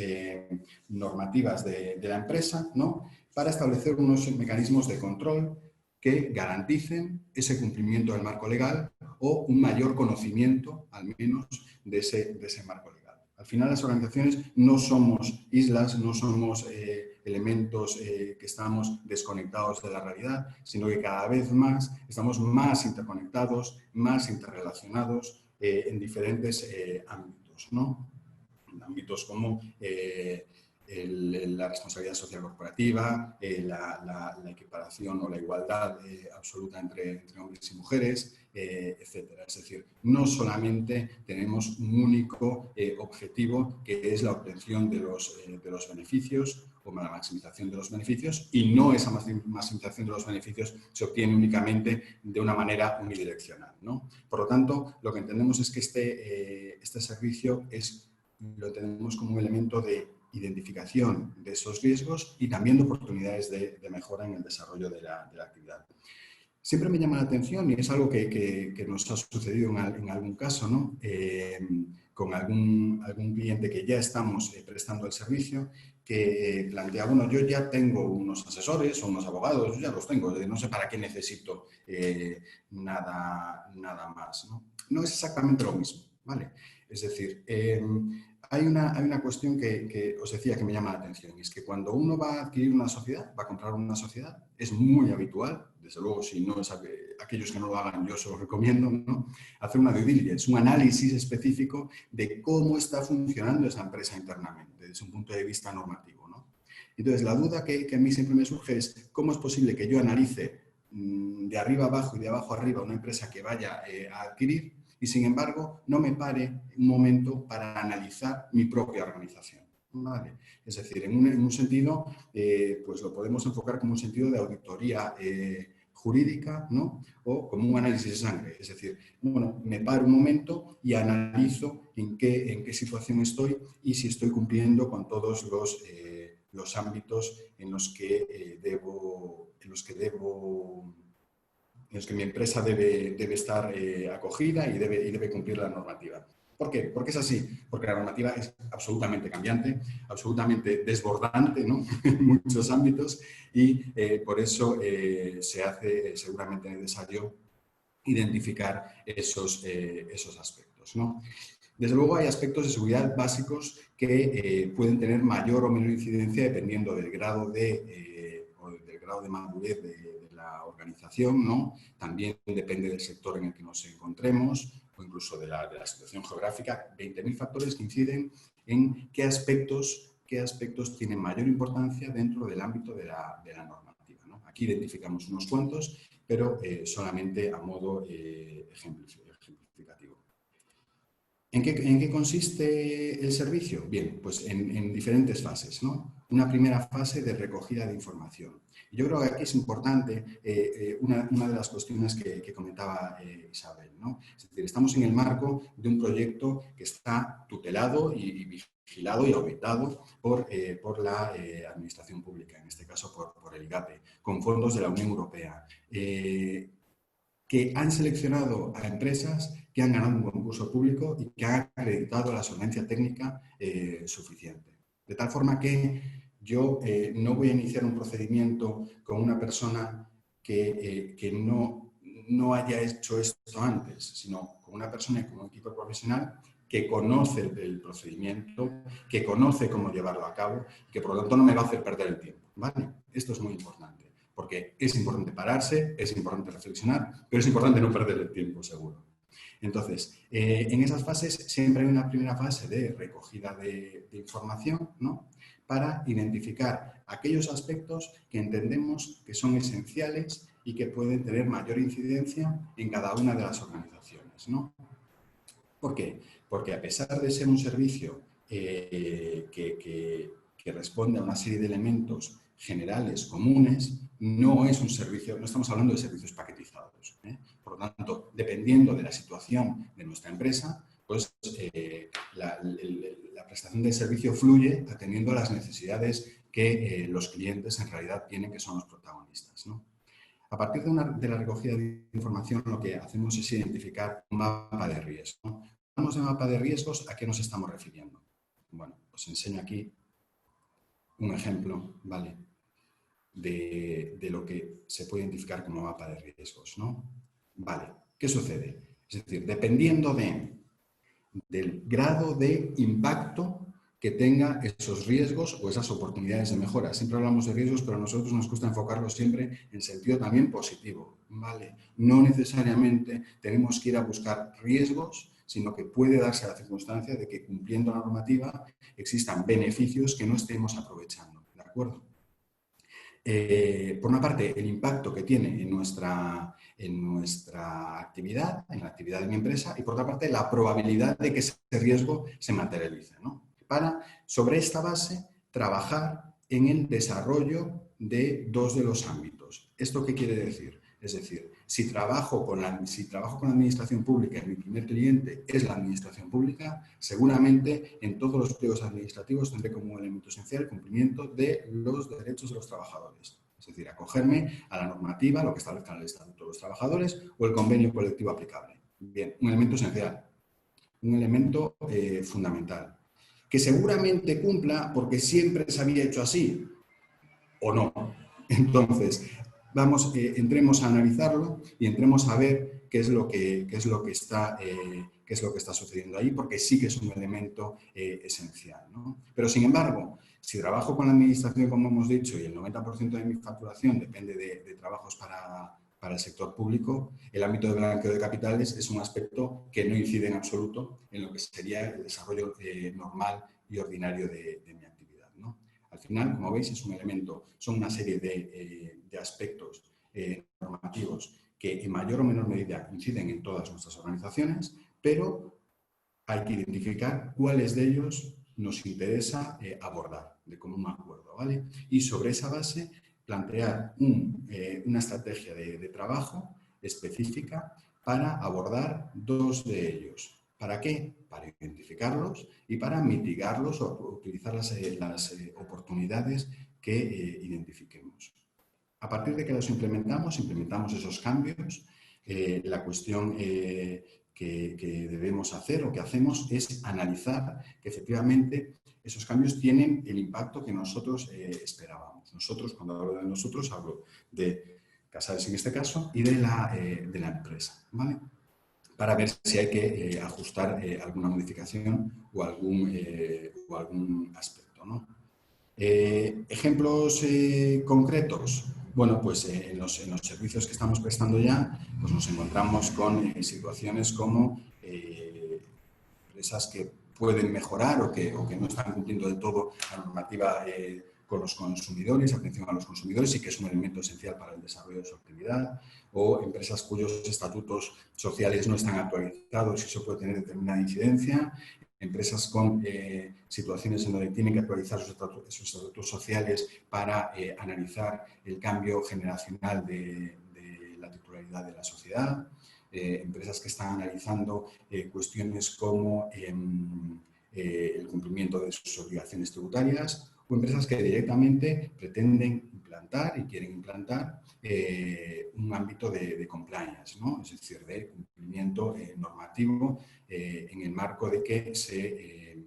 normativas de la empresa, ¿no? Para establecer unos mecanismos de control que garanticen ese cumplimiento del marco legal o un mayor conocimiento, al menos, de ese marco legal. Al final, las organizaciones no somos islas, no somos elementos que estamos desconectados de la realidad, sino que cada vez más estamos más interconectados, más interrelacionados en diferentes ámbitos, ¿no? En ámbitos como la responsabilidad social corporativa, la equiparación o la igualdad absoluta entre hombres y mujeres, etcétera. Es decir, no solamente tenemos un único objetivo, que es la obtención de los beneficios o la maximización de los beneficios, y no esa maximización de los beneficios se obtiene únicamente de una manera unidireccional, ¿no? Por lo tanto, lo que entendemos es que este servicio lo entendemos como un elemento de identificación de esos riesgos y también de oportunidades de mejora en el desarrollo de la actividad. Siempre me llama la atención, y es algo que nos ha sucedido en algún caso, ¿no? Con algún cliente que ya estamos prestando el servicio, que plantea, bueno, yo ya tengo unos asesores o unos abogados, yo ya los tengo, no sé para qué necesito nada más, ¿no? No es exactamente lo mismo, ¿vale? Es decir, hay una cuestión que os decía que me llama la atención, y es que cuando uno va a adquirir una sociedad, va a comprar una sociedad, es muy habitual, desde luego, si no es aquellos que no lo hagan, yo se lo recomiendo, ¿no? Hacer una due diligence, un análisis específico de cómo está funcionando esa empresa internamente, desde un punto de vista normativo, ¿no? Entonces, la duda que a mí siempre me surge es cómo es posible que yo analice de arriba abajo y de abajo arriba una empresa que vaya a adquirir, y sin embargo no me pare un momento para analizar mi propia organización, ¿vale? Es decir, en un sentido, pues lo podemos enfocar como un sentido de auditoría jurídica, ¿no? O como un análisis de sangre. Es decir, bueno, me paro un momento y analizo en qué situación estoy y si estoy cumpliendo con todos los ámbitos en los que mi empresa debe estar acogida y debe cumplir la normativa. ¿Por qué? Porque es así, porque la normativa es absolutamente cambiante, absolutamente desbordante, ¿no? En muchos ámbitos, y por eso se hace seguramente necesario identificar esos aspectos, ¿no? Desde luego hay aspectos de seguridad básicos que pueden tener mayor o menor incidencia dependiendo del grado de madurez de la organización, ¿no? También depende del sector en el que nos encontremos o incluso de la situación geográfica. 20.000 factores que inciden en qué aspectos tienen mayor importancia dentro del ámbito de la normativa, ¿no? Aquí identificamos unos cuantos, pero solamente a modo ejemplificativo. ¿En qué consiste el servicio? Bien, pues en diferentes fases, ¿no? Una primera fase de recogida de información. Yo creo que aquí es importante una de las cuestiones que comentaba Isabel, ¿no? Es decir, estamos en el marco de un proyecto que está tutelado y vigilado y auditado por la Administración Pública, en este caso por el IGAPE, con fondos de la Unión Europea, que han seleccionado a empresas que han ganado un concurso público y que han acreditado la solvencia técnica suficiente. De tal forma que yo no voy a iniciar un procedimiento con una persona que no haya hecho esto antes, sino con una persona y con un equipo profesional que conoce el procedimiento, que conoce cómo llevarlo a cabo y que por lo tanto no me va a hacer perder el tiempo, ¿vale? Esto es muy importante, porque es importante pararse, es importante reflexionar, pero es importante no perder el tiempo, seguro. Entonces, en esas fases siempre hay una primera fase de recogida de información, ¿no? Para identificar aquellos aspectos que entendemos que son esenciales y que pueden tener mayor incidencia en cada una de las organizaciones, ¿no? ¿Por qué? Porque a pesar de ser un servicio que responde a una serie de elementos generales, comunes, no es un servicio, no estamos hablando de servicios paquetizados, ¿eh? Por lo tanto, dependiendo de la situación de nuestra empresa, pues la prestación del servicio fluye atendiendo a las necesidades que los clientes en realidad tienen, que son los protagonistas, ¿no? A partir de la recogida de información, lo que hacemos es identificar un mapa de riesgos, ¿no? Cuando hablamos de mapa de riesgos, ¿a qué nos estamos refiriendo? Bueno, os enseño aquí un ejemplo, ¿vale?, de lo que se puede identificar como mapa de riesgos, ¿no? Vale, ¿qué sucede? Es decir, dependiendo del grado de impacto que tenga esos riesgos o esas oportunidades de mejora. Siempre hablamos de riesgos, pero a nosotros nos gusta enfocarlos siempre en sentido también positivo, ¿vale? No necesariamente tenemos que ir a buscar riesgos, sino que puede darse la circunstancia de que cumpliendo la normativa existan beneficios que no estemos aprovechando, ¿de acuerdo? Por una parte, el impacto que tiene en nuestra actividad, en la actividad de mi empresa, y por otra parte, la probabilidad de que ese riesgo se materialice, ¿no? Para, sobre esta base, trabajar en el desarrollo de dos de los ámbitos. ¿Esto qué quiere decir? Es decir, si trabajo con la administración pública y mi primer cliente es la administración pública, seguramente en todos los pliegos administrativos tendré como elemento esencial el cumplimiento de los derechos de los trabajadores. Es decir, acogerme a la normativa, lo que establezca el Estatuto de los Trabajadores o el convenio colectivo aplicable. Bien, un elemento esencial, un elemento fundamental, que seguramente cumpla porque siempre se había hecho así, o no. Entonces, entremos a analizarlo y entremos a ver qué es lo que está sucediendo ahí, porque sí que es un elemento esencial, ¿no? Pero, sin embargo, si trabajo con la administración, como hemos dicho, y el 90% de mi facturación depende de trabajos para el sector público, el ámbito de blanqueo de capitales es un aspecto que no incide en absoluto en lo que sería el desarrollo normal y ordinario de mi actividad, ¿no? Al final, como veis, es un elemento, son una serie de aspectos normativos que en mayor o menor medida inciden en todas nuestras organizaciones, pero hay que identificar cuáles de ellos nos interesa abordar de común acuerdo, ¿vale? Y sobre esa base plantear una estrategia de trabajo específica para abordar dos de ellos. ¿Para qué? Para identificarlos y para mitigarlos o utilizar las oportunidades que identifiquemos. A partir de que los implementamos esos cambios, la cuestión que debemos hacer o que hacemos es analizar que efectivamente esos cambios tienen el impacto que nosotros esperábamos. Nosotros, cuando hablo de nosotros, hablo de Casares en este caso y de la empresa, ¿vale? Para ver si hay que ajustar alguna modificación o algún aspecto, ¿no? Ejemplos concretos. Bueno, pues en los servicios que estamos prestando ya, pues nos encontramos con situaciones como empresas que pueden mejorar o que no están cumpliendo del todo la normativa con los consumidores, atención a los consumidores, y que es un elemento esencial para el desarrollo de su actividad, o empresas cuyos estatutos sociales no están actualizados y eso puede tener determinada incidencia, empresas con situaciones en donde tienen que actualizar sus estatutos sociales para analizar el cambio generacional de la titularidad de la sociedad, empresas que están analizando cuestiones como el cumplimiento de sus obligaciones tributarias, o empresas que directamente pretenden implantar y quieren implantar un ámbito de compliance, ¿no? Es decir, de cumplimiento normativo en el marco de que se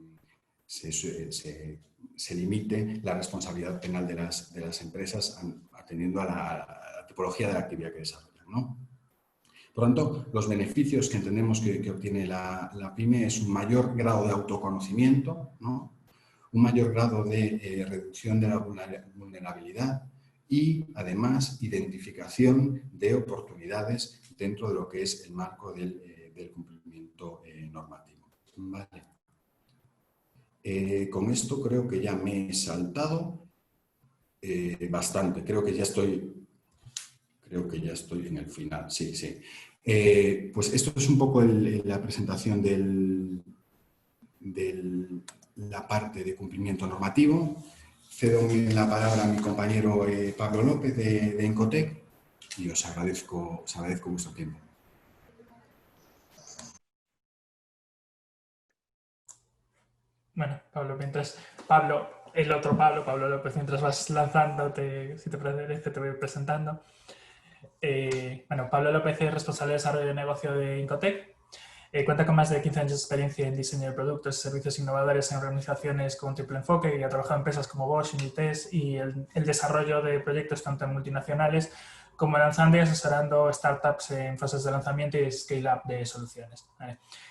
limite la responsabilidad penal de las empresas atendiendo a la tipología de la actividad que desarrollan, ¿no? Por lo tanto, los beneficios que entendemos que obtiene la PYME es un mayor grado de autoconocimiento, ¿no? Un mayor grado de reducción de la vulnerabilidad y, además, identificación de oportunidades dentro de lo que es el marco del cumplimiento normativo. Vale. Con esto creo que ya me he saltado bastante. Creo que ya estoy en el final. Sí, sí. Pues esto es un poco la presentación de la parte de cumplimiento normativo. Cedo la palabra a mi compañero Pablo López de Encotec y os agradezco vuestro tiempo. Bueno, Pablo, el otro Pablo López, mientras vas lanzándote, si te parece, te voy presentando. Bueno, Pablo López es responsable de desarrollo de negocio de Encotec. Cuenta con más de 15 años de experiencia en diseño de productos y servicios innovadores en organizaciones con triple enfoque y ha trabajado en empresas como Bosch, Inditex y el desarrollo de proyectos tanto en multinacionales como lanzando y asesorando startups en fases de lanzamiento y scale-up de soluciones.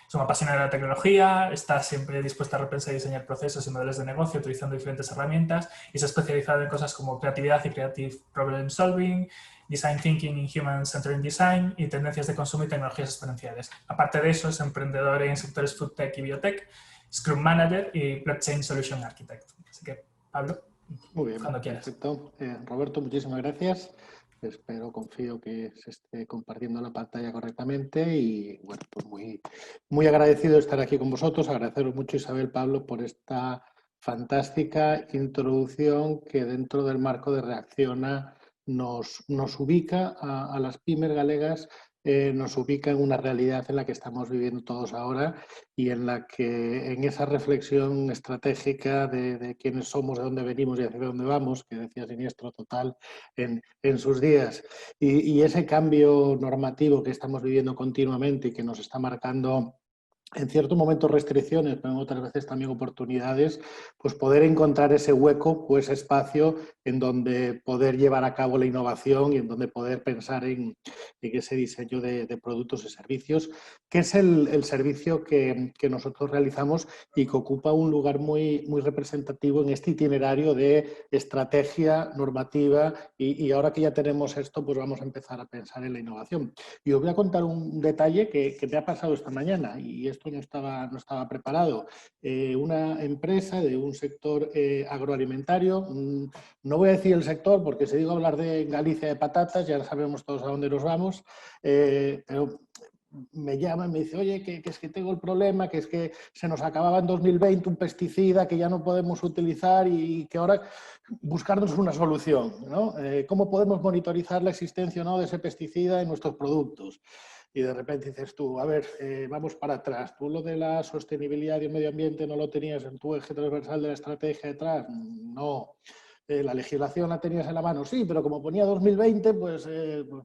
Es un apasionado de la tecnología, está siempre dispuesta a repensar y diseñar procesos y modelos de negocio utilizando diferentes herramientas y se ha especializado en cosas como creatividad y creative problem solving, design thinking y human-centered design y tendencias de consumo y tecnologías exponenciales. Aparte de eso, es emprendedor en sectores food tech y biotech, Scrum Manager y Blockchain Solution Architect. Así que, Pablo, muy bien, cuando quieras. perfecto. Roberto, muchísimas gracias. Espero, confío que se esté compartiendo la pantalla correctamente y bueno, pues muy agradecido de estar aquí con vosotros. Agradeceros mucho, Isabel, Pablo, por esta fantástica introducción que dentro del marco de Reacciona nos ubica a las pymes galegas, nos ubica en una realidad en la que estamos viviendo todos ahora y en la que en esa reflexión estratégica de quiénes somos, de dónde venimos y hacia dónde vamos, que decía Siniestro total en sus días, y ese cambio normativo que estamos viviendo continuamente y que nos está marcando en ciertos momentos restricciones, pero en otras veces también oportunidades, pues poder encontrar ese hueco o ese espacio en donde poder llevar a cabo la innovación y en donde poder pensar en ese diseño de productos y servicios, que es el servicio que nosotros realizamos y que ocupa un lugar muy representativo en este itinerario de estrategia normativa y ahora que ya tenemos esto, pues vamos a empezar a pensar en la innovación. Y os voy a contar un detalle que me ha pasado esta mañana y esto no estaba preparado. Una empresa de un sector agroalimentario, no voy a decir el sector porque si digo hablar de Galicia de patatas ya sabemos todos a dónde nos vamos, pero me llama y me dice, oye, que es que tengo el problema, que es que se nos acababa en 2020 un pesticida que ya no podemos utilizar y que ahora buscarnos una solución, ¿no? ¿Cómo podemos monitorizar la existencia o no de ese pesticida en nuestros productos? Y de repente dices tú, a ver, vamos para atrás. Tú lo de la sostenibilidad y el medio ambiente no lo tenías en tu eje transversal de la estrategia detrás. No. La legislación la tenías en la mano, sí, pero como ponía 2020, pues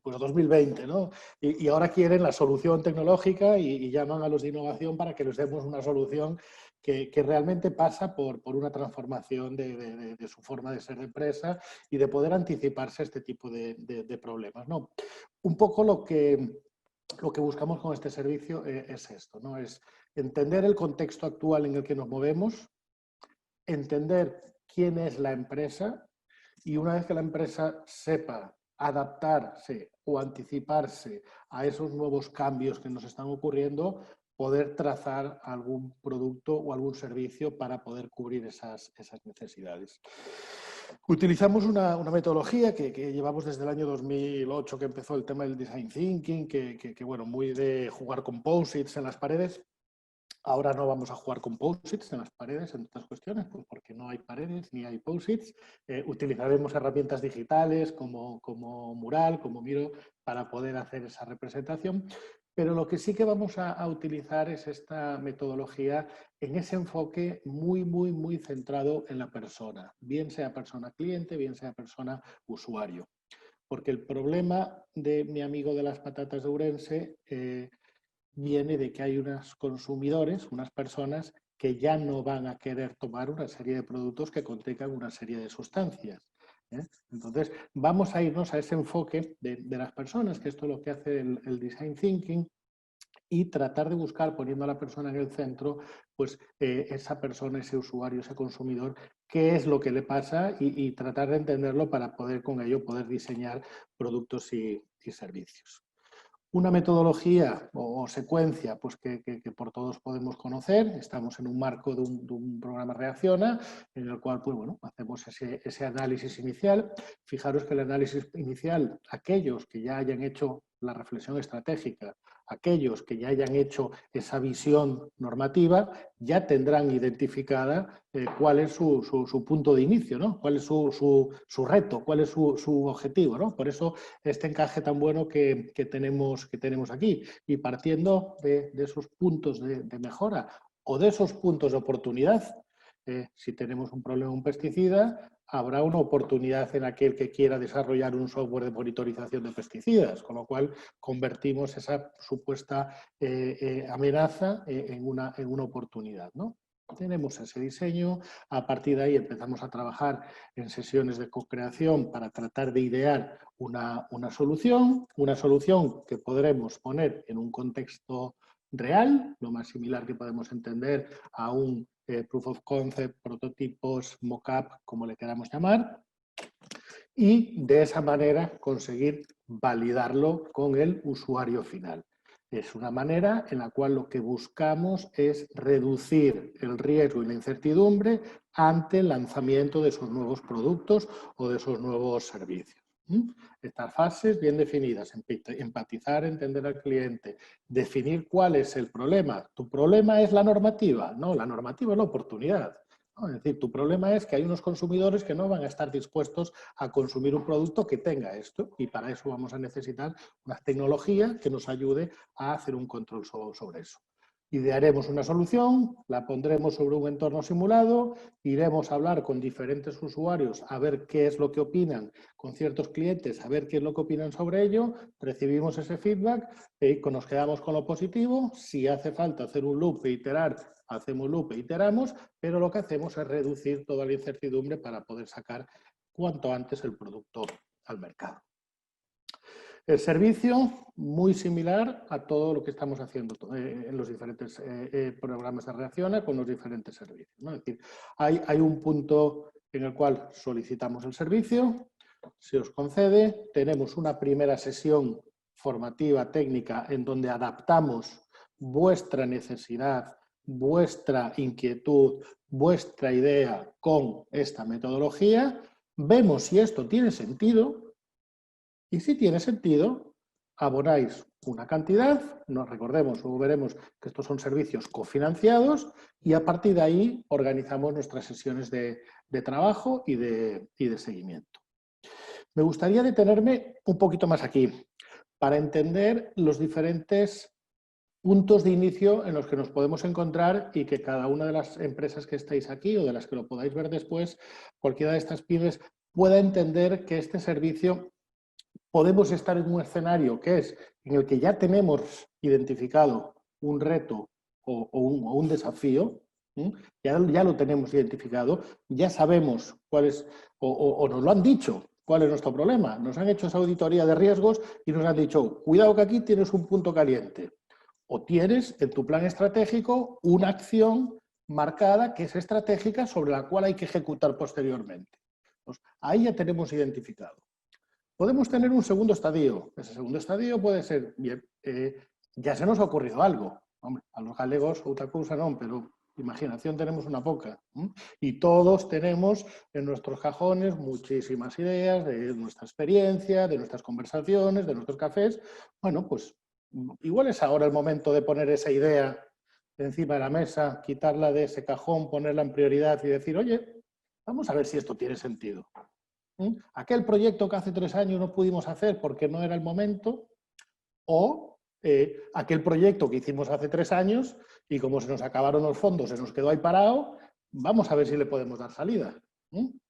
2020, ¿no? Y ahora quieren la solución tecnológica y llaman a los de innovación para que les demos una solución que realmente pasa por una transformación de su forma de ser de empresa y de poder anticiparse a este tipo de problemas, ¿no? Un poco lo que buscamos con este servicio es esto, ¿no? Es entender el contexto actual en el que nos movemos, entender quién es la empresa y una vez que la empresa sepa adaptarse o anticiparse a esos nuevos cambios que nos están ocurriendo, poder trazar algún producto o algún servicio para poder cubrir esas necesidades. Utilizamos una metodología que llevamos desde el año 2008 que empezó el tema del design thinking, que bueno, muy de jugar con post-its en las paredes. Ahora no vamos a jugar con post-its en las paredes, en otras cuestiones, pues porque no hay paredes ni hay post-its. Utilizaremos herramientas digitales como Mural, como Miro, para poder hacer esa representación. Pero lo que sí que vamos a utilizar es esta metodología en ese enfoque muy centrado en la persona, bien sea persona cliente, bien sea persona usuario. Porque el problema de mi amigo de las patatas de Ourense viene de que hay unos consumidores, unas personas que ya no van a querer tomar una serie de productos que contengan una serie de sustancias. Entonces, vamos a irnos a ese enfoque de las personas, que esto es lo que hace el design thinking, y tratar de buscar, poniendo a la persona en el centro, pues esa persona, ese usuario, ese consumidor, qué es lo que le pasa y tratar de entenderlo para poder con ello poder diseñar productos y servicios. Una metodología o secuencia pues que por todos podemos conocer. Estamos en un marco de un programa Reacciona, en el cual pues, bueno, hacemos ese análisis inicial. Fijaros que el análisis inicial, aquellos que ya hayan hecho la reflexión estratégica, aquellos que ya hayan hecho esa visión normativa, ya tendrán identificada cuál es su punto de inicio, ¿no? Cuál es su reto, cuál es su objetivo, ¿no? Por eso este encaje tan bueno que tenemos aquí. Y partiendo de esos puntos de mejora o de esos puntos de oportunidad, si tenemos un problema un pesticida, habrá una oportunidad en aquel que quiera desarrollar un software de monitorización de pesticidas, con lo cual convertimos esa supuesta amenaza en una oportunidad, ¿no? Tenemos ese diseño, a partir de ahí empezamos a trabajar en sesiones de co-creación para tratar de idear una solución que podremos poner en un contexto real, lo más similar que podemos entender a un proof of concept, prototipos, mock-up, como le queramos llamar, y de esa manera conseguir validarlo con el usuario final. Es una manera en la cual lo que buscamos es reducir el riesgo y la incertidumbre ante el lanzamiento de esos nuevos productos o de esos nuevos servicios. Estas fases bien definidas, empatizar, entender al cliente, definir cuál es el problema. ¿Tu problema es la normativa? No, la normativa es la oportunidad. ¿No? Es decir, tu problema es que hay unos consumidores que no van a estar dispuestos a consumir un producto que tenga esto y para eso vamos a necesitar una tecnología que nos ayude a hacer un control sobre eso. Idearemos una solución, la pondremos sobre un entorno simulado, iremos a hablar con diferentes usuarios a ver qué es lo que opinan, con ciertos clientes a ver qué es lo que opinan sobre ello, recibimos ese feedback, nos quedamos con lo positivo, si hace falta hacer un loop e iterar, hacemos loop e iteramos, pero lo que hacemos es reducir toda la incertidumbre para poder sacar cuanto antes el producto al mercado. El servicio, muy similar a todo lo que estamos haciendo en los diferentes programas de Reacciona con los diferentes servicios, ¿no? Es decir, hay un punto en el cual solicitamos el servicio, se os concede, tenemos una primera sesión formativa técnica en donde adaptamos vuestra necesidad, vuestra inquietud, vuestra idea con esta metodología, vemos si esto tiene sentido y si tiene sentido, abonáis una cantidad, nos recordemos, luego veremos que estos son servicios cofinanciados y a partir de ahí organizamos nuestras sesiones de trabajo y de seguimiento. Me gustaría detenerme un poquito más aquí para entender los diferentes puntos de inicio en los que nos podemos encontrar y que cada una de las empresas que estáis aquí o de las que lo podáis ver después, cualquiera de estas pymes pueda entender que este servicio podemos estar en un escenario que es en el que ya tenemos identificado un reto o un desafío, ya lo tenemos identificado, ya sabemos cuál es, o nos lo han dicho, cuál es nuestro problema. Nos han hecho esa auditoría de riesgos y nos han dicho, cuidado que aquí tienes un punto caliente. O tienes en tu plan estratégico una acción marcada que es estratégica sobre la cual hay que ejecutar posteriormente. Pues ahí ya tenemos identificado. Podemos tener un segundo estadio. Ese segundo estadio puede ser, bien, ya se nos ha ocurrido algo. Hombre, a los galegos, outra cousa non, pero imaginación tenemos una poca. Y todos tenemos en nuestros cajones muchísimas ideas de nuestra experiencia, de nuestras conversaciones, de nuestros cafés. Bueno, pues igual es ahora el momento de poner esa idea encima de la mesa, quitarla de ese cajón, ponerla en prioridad y decir, oye, vamos a ver si esto tiene sentido. Aquel proyecto que hace 3 años no pudimos hacer porque no era el momento, o aquel proyecto que hicimos hace 3 años y como se nos acabaron los fondos, se nos quedó ahí parado, vamos a ver si le podemos dar salida.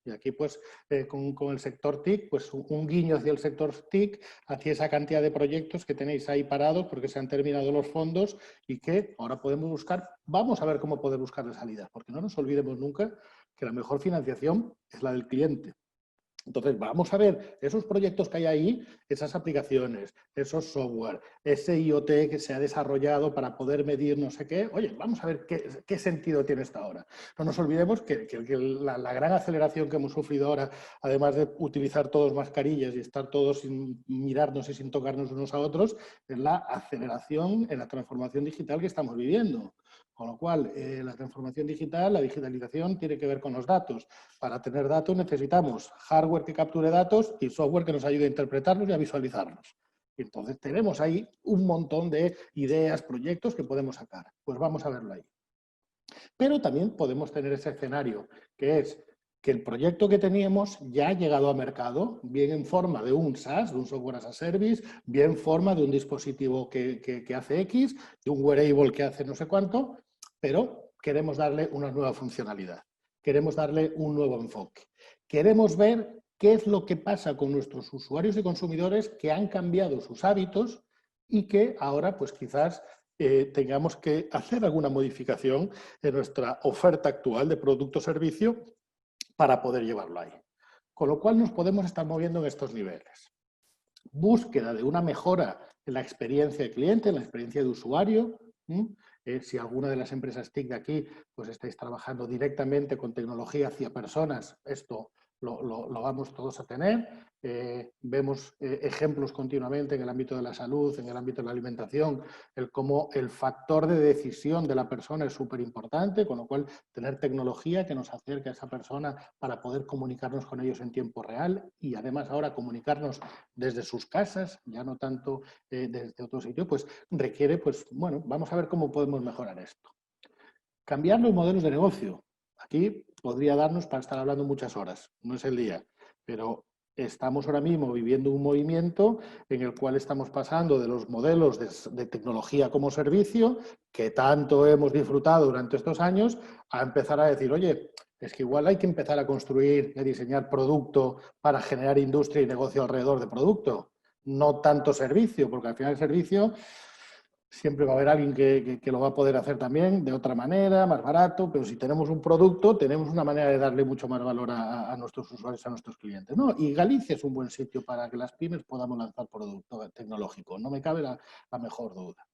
Y aquí pues con el sector TIC, pues un guiño hacia el sector TIC, hacia esa cantidad de proyectos que tenéis ahí parados porque se han terminado los fondos y que ahora podemos buscar, vamos a ver cómo poder buscarle salida, porque no nos olvidemos nunca que la mejor financiación es la del cliente. Entonces, vamos a ver esos proyectos que hay ahí, esas aplicaciones, esos software, ese IoT que se ha desarrollado para poder medir no sé qué. Oye, vamos a ver qué sentido tiene esto ahora. No nos olvidemos que la gran aceleración que hemos sufrido ahora, además de utilizar todos mascarillas y estar todos sin mirarnos y sin tocarnos unos a otros, es la aceleración en la transformación digital que estamos viviendo. Con lo cual, la transformación digital, la digitalización, tiene que ver con los datos. Para tener datos necesitamos hardware que capture datos y software que nos ayude a interpretarlos y a visualizarlos. Entonces, tenemos ahí un montón de ideas, proyectos que podemos sacar. Pues vamos a verlo ahí. Pero también podemos tener ese escenario, que es que el proyecto que teníamos ya ha llegado a mercado, bien en forma de un SaaS, de un software as a service, bien en forma de un dispositivo que hace X, de un wearable que hace no sé cuánto, pero queremos darle una nueva funcionalidad, queremos darle un nuevo enfoque. Queremos ver qué es lo que pasa con nuestros usuarios y consumidores que han cambiado sus hábitos y que ahora pues quizás tengamos que hacer alguna modificación en nuestra oferta actual de producto o servicio para poder llevarlo ahí. Con lo cual nos podemos estar moviendo en estos niveles. Búsqueda de una mejora en la experiencia de cliente, en la experiencia de usuario. Si alguna de las empresas TIC de aquí pues estáis trabajando directamente con tecnología hacia personas, esto lo vamos todos a tener. Vemos ejemplos continuamente en el ámbito de la salud, en el ámbito de la alimentación, cómo el factor de decisión de la persona es súper importante, con lo cual tener tecnología que nos acerque a esa persona para poder comunicarnos con ellos en tiempo real y además ahora comunicarnos desde sus casas, ya no tanto desde otro sitio, pues requiere, pues bueno, vamos a ver cómo podemos mejorar esto. Cambiar los modelos de negocio. Aquí podría darnos para estar hablando muchas horas, no es el día, pero estamos ahora mismo viviendo un movimiento en el cual estamos pasando de los modelos de tecnología como servicio, que tanto hemos disfrutado durante estos años, a empezar a decir, oye, es que igual hay que empezar a construir y a diseñar producto para generar industria y negocio alrededor de producto, no tanto servicio, porque al final el servicio siempre va a haber alguien que lo va a poder hacer también de otra manera, más barato, pero si tenemos un producto, tenemos una manera de darle mucho más valor a nuestros usuarios, a nuestros clientes, ¿no? Y Galicia es un buen sitio para que las pymes podamos lanzar producto tecnológico, no me cabe la mejor duda.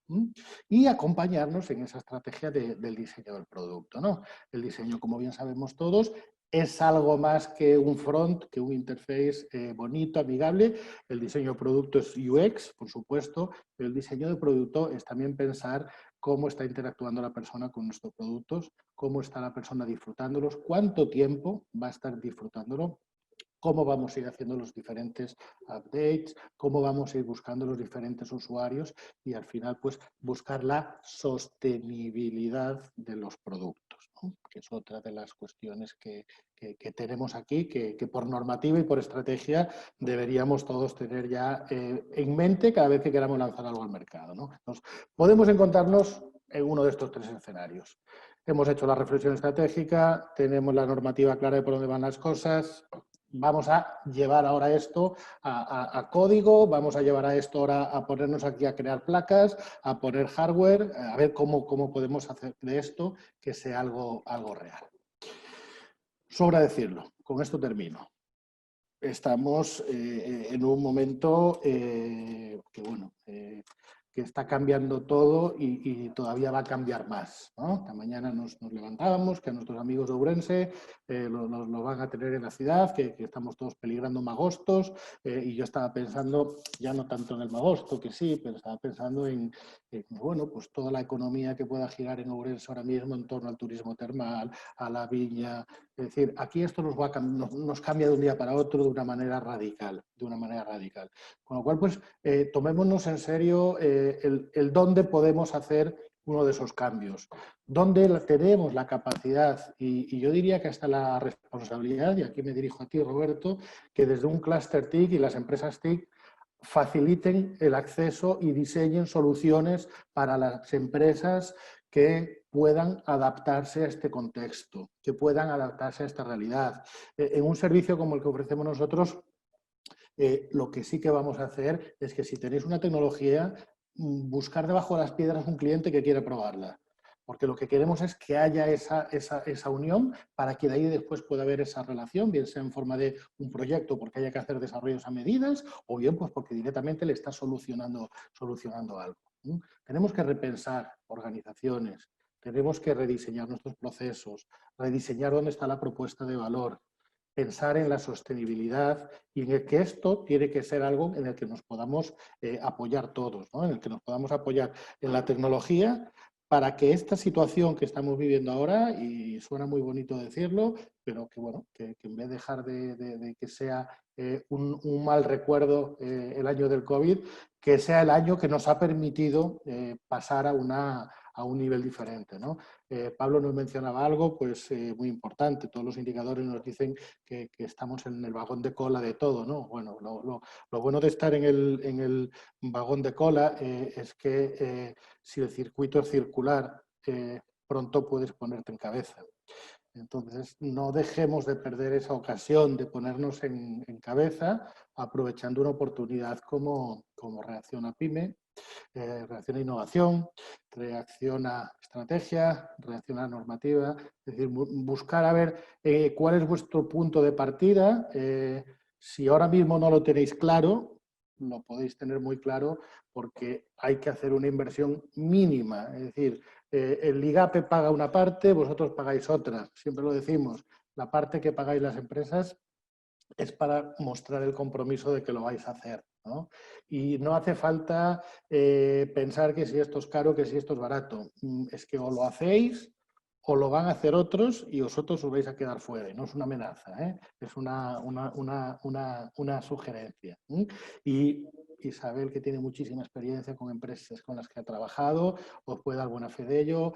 Y acompañarnos en esa estrategia del diseño del producto, ¿no? El diseño, como bien sabemos todos, es algo más que un front, que un interface bonito, amigable. El diseño de producto es UX, por supuesto, pero el diseño de producto es también pensar cómo está interactuando la persona con nuestros productos, cómo está la persona disfrutándolos, cuánto tiempo va a estar disfrutándolo, cómo vamos a ir haciendo los diferentes updates, cómo vamos a ir buscando los diferentes usuarios y al final pues buscar la sostenibilidad de los productos, ¿no? Que es otra de las cuestiones que tenemos aquí, que por normativa y por estrategia deberíamos todos tener ya en mente cada vez que queramos lanzar algo al mercado, ¿no? Entonces, podemos encontrarnos en uno de estos tres escenarios. Hemos hecho la reflexión estratégica, tenemos la normativa clara de por dónde van las cosas. Vamos a llevar ahora esto a código, vamos a llevar a esto ahora a ponernos aquí a crear placas, a poner hardware, a ver cómo podemos hacer de esto que sea algo real. Sobra decirlo, con esto termino. Estamos en un momento que, bueno, que está cambiando todo y todavía va a cambiar más, ¿no? Esta mañana nos levantábamos, que a nuestros amigos de Ourense lo van a tener en la ciudad, que estamos todos peligrando magostos, y yo estaba pensando, ya no tanto en el magosto, que sí, pero estaba pensando en bueno, pues toda la economía que pueda girar en Ourense ahora mismo en torno al turismo termal, a la viña. Es decir, aquí esto nos cambia de un día para otro de una manera radical, Con lo cual, pues, tomémonos en serio el dónde podemos hacer uno de esos cambios, dónde tenemos la capacidad y yo diría que hasta la responsabilidad, y aquí me dirijo a ti, Roberto, que desde un clúster TIC y las empresas TIC faciliten el acceso y diseñen soluciones para las empresas que puedan adaptarse a este contexto, que puedan adaptarse a esta realidad. En un servicio como el que ofrecemos nosotros, lo que sí que vamos a hacer es que si tenéis una tecnología, buscar debajo de las piedras un cliente que quiera probarla. Porque lo que queremos es que haya esa unión para que de ahí después pueda haber esa relación, bien sea en forma de un proyecto porque haya que hacer desarrollos a medidas o bien pues porque directamente le está solucionando algo. Tenemos que repensar organizaciones, tenemos que rediseñar nuestros procesos, rediseñar dónde está la propuesta de valor, pensar en la sostenibilidad y en el que esto tiene que ser algo en el que nos podamos apoyar todos, ¿no? En el que nos podamos apoyar en la tecnología para que esta situación que estamos viviendo ahora, y suena muy bonito decirlo, pero que bueno, que en vez de dejar de que sea un mal recuerdo el año del COVID, que sea el año que nos ha permitido pasar a un nivel diferente, ¿no? Pablo nos mencionaba algo pues muy importante. Todos los indicadores nos dicen que estamos en el vagón de cola de todo, ¿no? Bueno, lo bueno de estar en el vagón de cola es que si el circuito es circular, pronto puedes ponerte en cabeza. Entonces, no dejemos de perder esa ocasión de ponernos en cabeza, aprovechando una oportunidad como Reacción a PYME, Reacción a Innovación, Reacción a Estrategia, Reacción a Normativa. Es decir, buscar a ver cuál es vuestro punto de partida. Si ahora mismo no lo tenéis claro, lo podéis tener muy claro porque hay que hacer una inversión mínima. Es decir, el IGAPE paga una parte, vosotros pagáis otra. Siempre lo decimos, la parte que pagáis las empresas es para mostrar el compromiso de que lo vais a hacer, ¿no? Y no hace falta pensar que si esto es caro, que si esto es barato. Es que o lo hacéis o lo van a hacer otros y vosotros os vais a quedar fuera. Y no es una amenaza, es una sugerencia. Y Isabel, que tiene muchísima experiencia con empresas con las que ha trabajado, os puede dar buena fe de ello.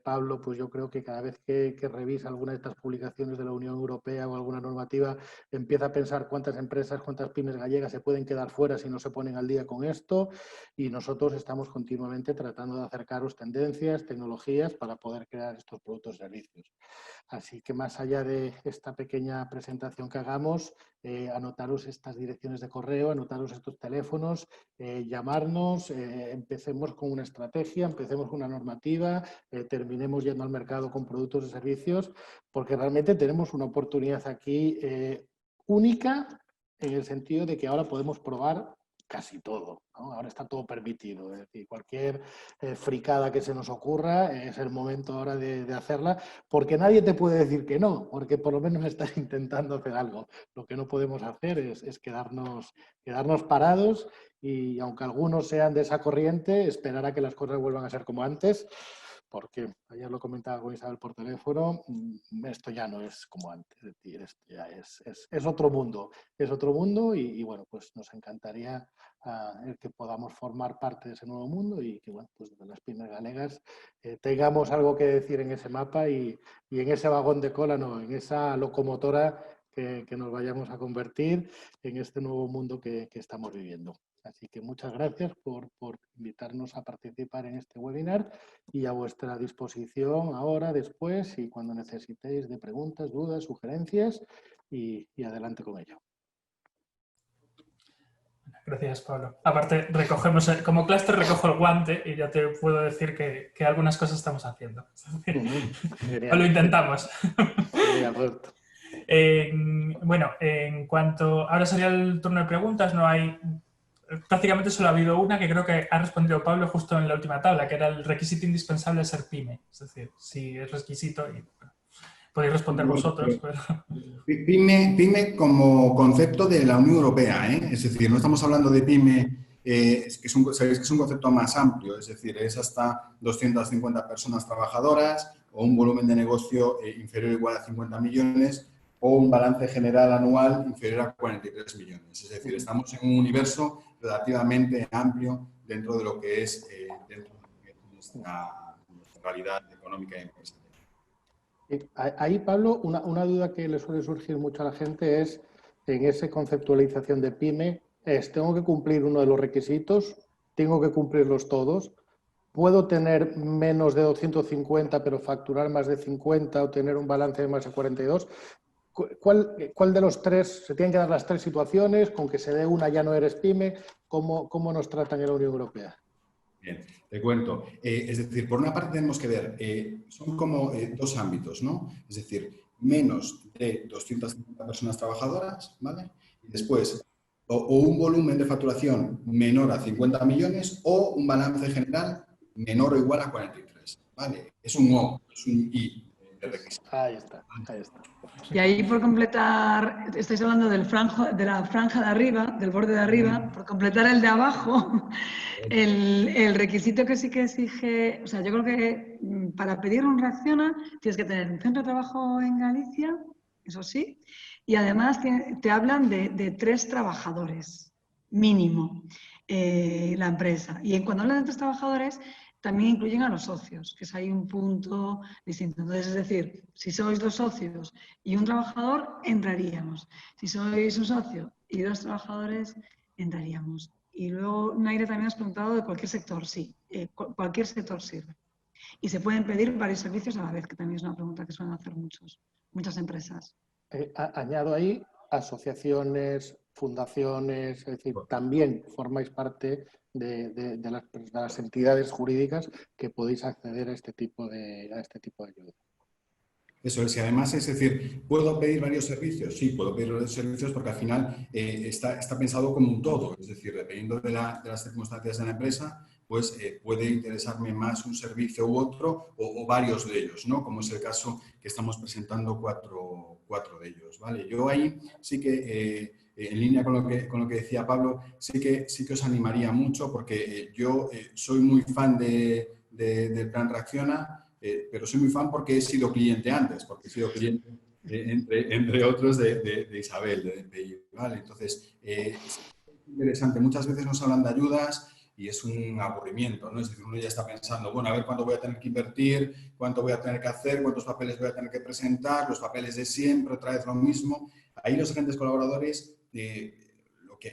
Pablo, pues yo creo que cada vez que revisa alguna de estas publicaciones de la Unión Europea o alguna normativa, empieza a pensar cuántas empresas, cuántas pymes gallegas se pueden quedar fuera si no se ponen al día con esto, y nosotros estamos continuamente tratando de acercaros tendencias, tecnologías para poder crear estos productos y servicios. Así que más allá de esta pequeña presentación que hagamos, anotaros estas direcciones de correo, anotaros estos teléfonos, llamarnos, empecemos con una estrategia, empecemos con una normativa, terminemos yendo al mercado con productos y servicios, porque realmente tenemos una oportunidad aquí única en el sentido de que ahora podemos probar casi todo, ¿no? Ahora está todo permitido, es decir, cualquier fricada que se nos ocurra es el momento ahora de hacerla, porque nadie te puede decir que no, porque por lo menos estás intentando hacer algo. Lo que no podemos hacer es quedarnos parados y, aunque algunos sean de esa corriente, esperar a que las cosas vuelvan a ser como antes, porque ayer lo comentaba con Isabel por teléfono, esto ya no es como antes, es decir, esto ya es otro mundo y bueno, pues nos encantaría el que podamos formar parte de ese nuevo mundo y que, bueno, pues de las pymes galegas tengamos algo que decir en ese mapa y en ese vagón de cola, no, en esa locomotora que nos vayamos a convertir en este nuevo mundo que estamos viviendo. Así que muchas gracias por invitarnos a participar en este webinar y a vuestra disposición ahora, después y cuando necesitéis de preguntas, dudas, sugerencias y adelante con ello. Gracias, Pablo. Aparte, como clúster recojo el guante y ya te puedo decir que algunas cosas estamos haciendo. O lo intentamos. Genial, Roberto. Bueno, en cuanto... Ahora sería el turno de preguntas, no hay... Prácticamente solo ha habido una que creo que ha respondido Pablo justo en la última tabla, que era el requisito indispensable de ser pyme. Es decir, si es requisito, y podéis responder vosotros. Pero... Pyme como concepto de la Unión Europea, ¿eh? Es decir, no estamos hablando de pyme, sabéis que es un concepto más amplio, es decir, es hasta 250 personas trabajadoras o un volumen de negocio inferior o igual a 50 millones o un balance general anual inferior a 43 millones. Es decir, estamos en un universo relativamente amplio dentro de lo que es nuestra realidad económica y empresarial. Ahí, Pablo, una duda que le suele surgir mucho a la gente es, en esa conceptualización de pyme, ¿tengo que cumplir uno de los requisitos? ¿Tengo que cumplirlos todos? ¿Puedo tener menos de 250 pero facturar más de 50 o tener un balance de más de 42? ¿Cuál de los tres, se tienen que dar las tres situaciones? ¿Con que se dé una ya no eres pyme? ¿Cómo nos tratan en la Unión Europea? Bien, te cuento. Es decir, por una parte tenemos que ver, son como dos ámbitos, ¿no? Es decir, menos de 250 personas trabajadoras, ¿vale? Y después, o un volumen de facturación menor a 50 millones o un balance general menor o igual a 43, ¿vale? Es un O, es un I de requisito. Ahí está, ahí está. Y ahí, por completar, estáis hablando de la franja de arriba, del borde de arriba, por completar el de abajo, el requisito que sí que exige, o sea, yo creo que para pedir un Reacciona tienes que tener un centro de trabajo en Galicia, eso sí, y además te hablan de 3 trabajadores, mínimo, la empresa. Y cuando hablan de 3 trabajadores, también incluyen a los socios, que es ahí un punto distinto. Entonces, es decir, si sois 2 socios y un trabajador, entraríamos. Si sois un socio y 2 trabajadores, entraríamos. Y luego, Naira, también has preguntado de cualquier sector. Sí, cualquier sector sirve. Y se pueden pedir varios servicios a la vez, que también es una pregunta que suelen hacer muchas empresas. Añado ahí asociaciones, fundaciones, es decir, también formáis parte de las entidades jurídicas que podéis acceder a este tipo de ayuda. Eso es, y además es decir, ¿puedo pedir varios servicios? Sí, puedo pedir varios servicios porque al final está pensado como un todo, es decir, dependiendo de las circunstancias de la empresa, pues puede interesarme más un servicio u otro o varios de ellos, ¿no? Como es el caso que estamos presentando cuatro de ellos, ¿vale? Yo ahí sí que, en línea con lo que decía Pablo, sí que os animaría mucho porque yo soy muy fan del Plan Reacciona, pero soy muy fan porque he sido cliente antes, porque he sido cliente, entre otros, de Isabel, de DPI, ¿vale? Entonces, es interesante. Muchas veces nos hablan de ayudas y es un aburrimiento, ¿no? Es decir, uno ya está pensando, bueno, a ver cuánto voy a tener que invertir, cuánto voy a tener que hacer, cuántos papeles voy a tener que presentar, los papeles de siempre, otra vez lo mismo. Ahí los agentes colaboradores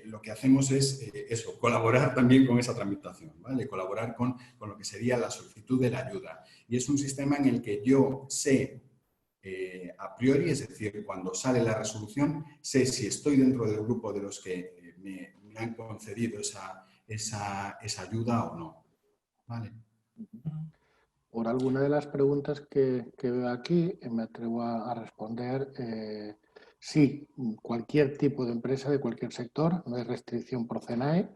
lo que hacemos es eso, colaborar también con esa tramitación, ¿vale? Colaborar con lo que sería la solicitud de la ayuda. Y es un sistema en el que yo sé a priori, es decir, cuando sale la resolución, sé si estoy dentro del grupo de los que me han concedido esa ayuda o no, ¿vale? Por alguna de las preguntas que veo aquí, me atrevo a responder. Sí, cualquier tipo de empresa de cualquier sector, no hay restricción por CENAE.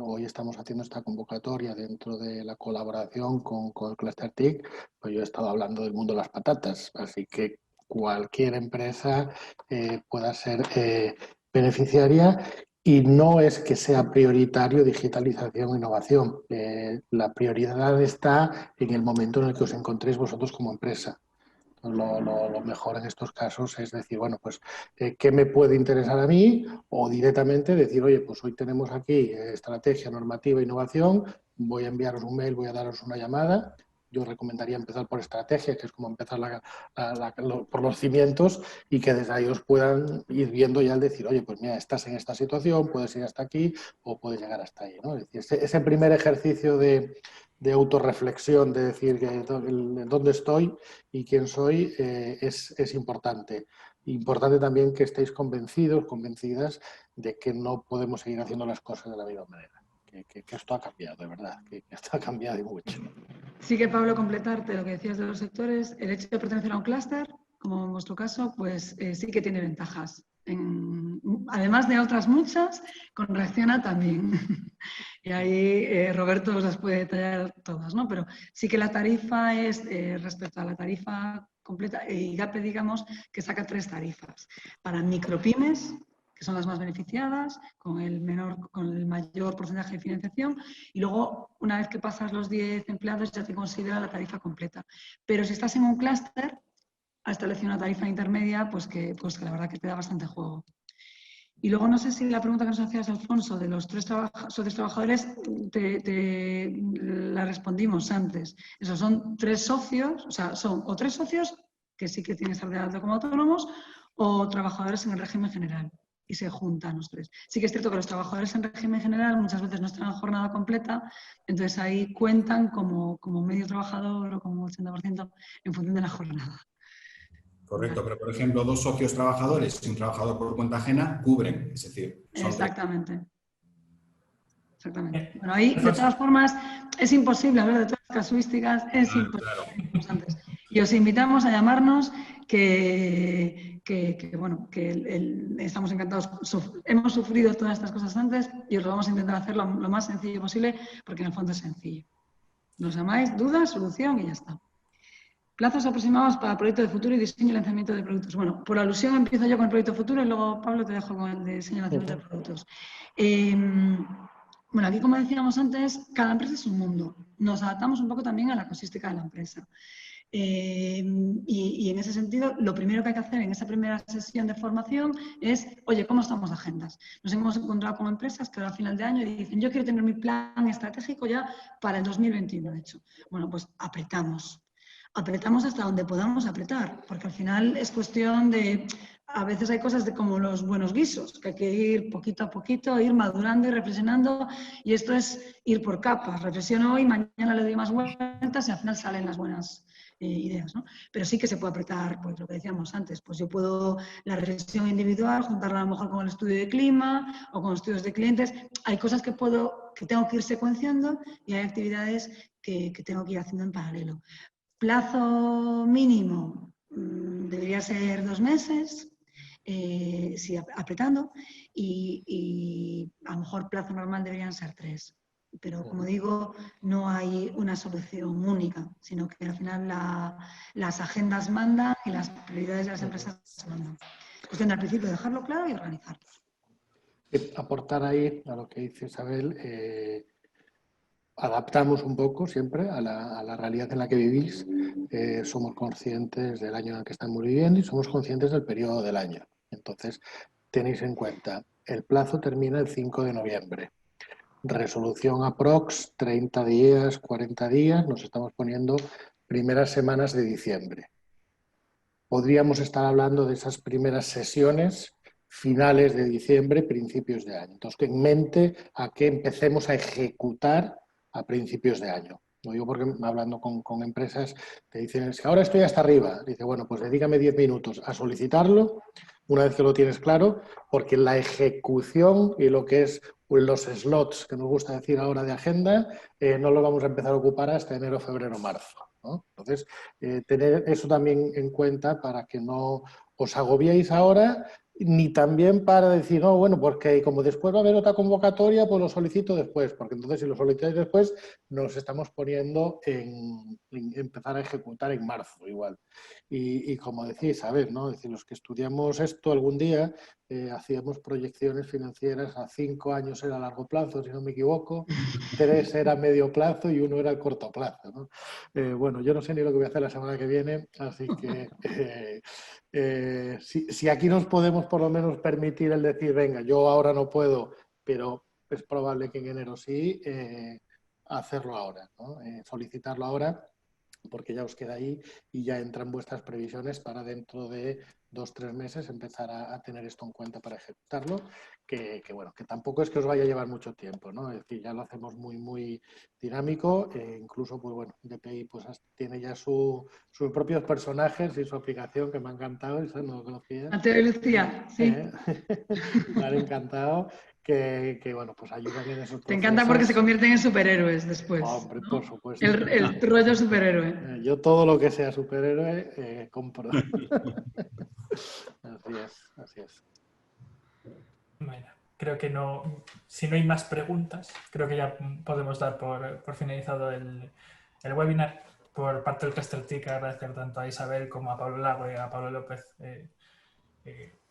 Hoy estamos haciendo esta convocatoria dentro de la colaboración con el Cluster TIC, pues yo he estado hablando del mundo de las patatas, así que cualquier empresa pueda ser beneficiaria. Y no es que sea prioritario digitalización o innovación. La prioridad está en el momento en el que os encontréis vosotros como empresa. Lo mejor en estos casos es decir, bueno, pues, ¿qué me puede interesar a mí? O directamente decir, oye, pues hoy tenemos aquí estrategia, normativa, innovación, voy a enviaros un mail, voy a daros una llamada. Yo recomendaría empezar por estrategia, que es como empezar por los cimientos y que desde ahí os puedan ir viendo ya al decir, oye, pues mira, estás en esta situación, puedes ir hasta aquí o puedes llegar hasta ahí, ¿no? Es decir, ese primer ejercicio de autorreflexión, de decir dónde estoy y quién soy, es importante. Importante también que estéis convencidos, convencidas de que no podemos seguir haciendo las cosas de la misma manera. Que esto ha cambiado, de verdad, que esto ha cambiado y mucho. Sí que, Pablo, completarte lo que decías de los sectores, el hecho de pertenecer a un clúster, como en vuestro caso, pues sí que tiene ventajas. Además de otras muchas, con Reacciona también. Y ahí Roberto os las puede detallar todas, ¿no? Pero sí que la tarifa es, respecto a la tarifa completa, IGAPE, digamos, que saca 3 tarifas. Para micropymes, que son las más beneficiadas, con el mayor porcentaje de financiación, y luego, una vez que pasas los 10 empleados, ya te considera la tarifa completa. Pero si estás en un clúster, ha establecido una tarifa intermedia, pues que la verdad que te da bastante juego. Y luego, no sé si la pregunta que nos hacías, Alfonso, de los 3 socios trabajadores, te la respondimos antes. Esos son 3 socios, o sea, son o 3 socios, que sí que tienen que estar de alta como autónomos, o trabajadores en el régimen general. Y se juntan los 3. Sí que es cierto que los trabajadores en régimen general muchas veces no están en jornada completa, entonces ahí cuentan como medio trabajador o como 80% en función de la jornada. Correcto, pero por ejemplo, 2 socios trabajadores y un trabajador por cuenta ajena cubren, es decir, son Exactamente. Exactamente. Bueno, ahí, de todas formas, es imposible hablar de todas las casuísticas, es imposible. Claro. Y os invitamos a llamarnos, bueno, estamos encantados. Hemos sufrido todas estas cosas antes y os lo vamos a intentar hacer lo más sencillo posible, porque en el fondo es sencillo. Nos llamáis, dudas, solución y ya está. Plazos aproximados para proyecto de futuro y diseño y lanzamiento de productos. Bueno, por alusión empiezo yo con el proyecto futuro y luego, Pablo, te dejo con el de diseño y lanzamiento de productos. Bueno, aquí, como decíamos antes, cada empresa es un mundo. Nos adaptamos un poco también a la casuística de la empresa. Y en ese sentido, lo primero que hay que hacer en esa primera sesión de formación es, oye, ¿cómo estamos de agendas? Nos hemos encontrado con empresas que ahora a final de año dicen, yo quiero tener mi plan estratégico ya para el 2021, de hecho. Bueno, pues apretamos apretamos hasta donde podamos apretar, porque al final es cuestión de, a veces hay cosas de como los buenos guisos, que hay que ir poquito a poquito, ir madurando y reflexionando, y esto es ir por capas, reflexiono hoy, mañana le doy más vueltas y al final salen las buenas ideas, ¿no? Pero sí que se puede apretar, pues lo que decíamos antes, pues yo puedo la reflexión individual, juntarla a lo mejor con el estudio de clima o con estudios de clientes, hay cosas que tengo que ir secuenciando y hay actividades que tengo que ir haciendo en paralelo. Plazo mínimo debería ser 2 meses, sí, apretando, y a lo mejor plazo normal deberían ser 3. Pero como digo, no hay una solución única, sino que al final las agendas mandan y las prioridades de las empresas mandan. Es cuestión de al principio dejarlo claro y organizarlo. Aportar ahí a lo que dice Isabel, adaptamos un poco siempre a la realidad en la que vivís. Somos conscientes del año en el que estamos viviendo y somos conscientes del periodo del año. Entonces, tenéis en cuenta, el plazo termina el 5 de noviembre. Resolución aprox, 30 días, 40 días, nos estamos poniendo primeras semanas de diciembre. Podríamos estar hablando de esas primeras sesiones finales de diciembre, principios de año. Entonces, en mente a que empecemos a ejecutar a principios de año. Lo digo porque hablando con empresas te dicen, es que ahora estoy hasta arriba. Dice, bueno, pues dedícame 10 minutos a solicitarlo, una vez que lo tienes claro, porque la ejecución y lo que es los slots, que nos gusta decir ahora de agenda, no lo vamos a empezar a ocupar hasta enero, febrero, marzo, ¿no? Entonces, tener eso también en cuenta para que no os agobiéis ahora, ni también para decir, no, bueno, porque como después va a haber otra convocatoria, pues lo solicito después, porque entonces si lo solicitáis después, nos estamos poniendo en empezar a ejecutar en marzo igual. Y como decís, a ver, ¿no? Es decir, los que estudiamos esto algún día, hacíamos proyecciones financieras a 5 años era a largo plazo, si no me equivoco, 3 era medio plazo y 1 era a corto plazo, ¿no? Bueno, yo no sé ni lo que voy a hacer la semana que viene, así que si aquí nos podemos por lo menos permitir el decir, venga, yo ahora no puedo, pero es probable que en enero sí, hacerlo ahora, ¿no? Solicitarlo ahora, porque ya os queda ahí y ya entran vuestras previsiones para dentro de 2-3 meses empezar a tener esto en cuenta para ejecutarlo, que bueno, que tampoco es que os vaya a llevar mucho tiempo, ¿no? Es decir, ya lo hacemos muy dinámico, incluso, pues bueno, DPI pues tiene ya sus propios personajes y su aplicación que me ha encantado, eso no lo conocía. Mateo y Lucía, sí. Me han encantado. Que bueno, pues ayudan en esos procesos. Te encanta porque se convierten en superhéroes después. Hombre, ¿no? por supuesto. El rollo superhéroe. Yo todo lo que sea superhéroe compro. Así es. Bueno, creo que no, si no hay más preguntas, creo que ya podemos dar por finalizado el webinar. Por parte del Cluster TIC, agradecer tanto a Isabel como a Pablo Lago y a Pablo López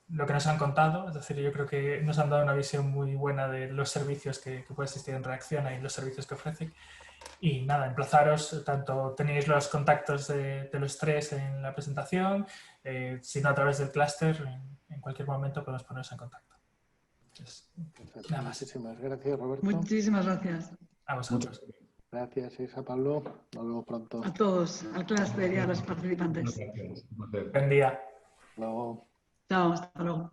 lo que nos han contado. Es decir, yo creo que nos han dado una visión muy buena de los servicios que puede existir en Reacciona y los servicios que ofrecen. Y nada, emplazaros, tanto tenéis los contactos de los tres en la presentación, si no a través del clúster, en cualquier momento podemos ponernos en contacto. Entonces, nada más. Muchísimas gracias, Roberto. Muchísimas gracias. A vosotros. Gracias, Isa, Pablo. Nos vemos pronto. A todos, al clúster y a los participantes. Buen día. Luego. Chao, hasta luego.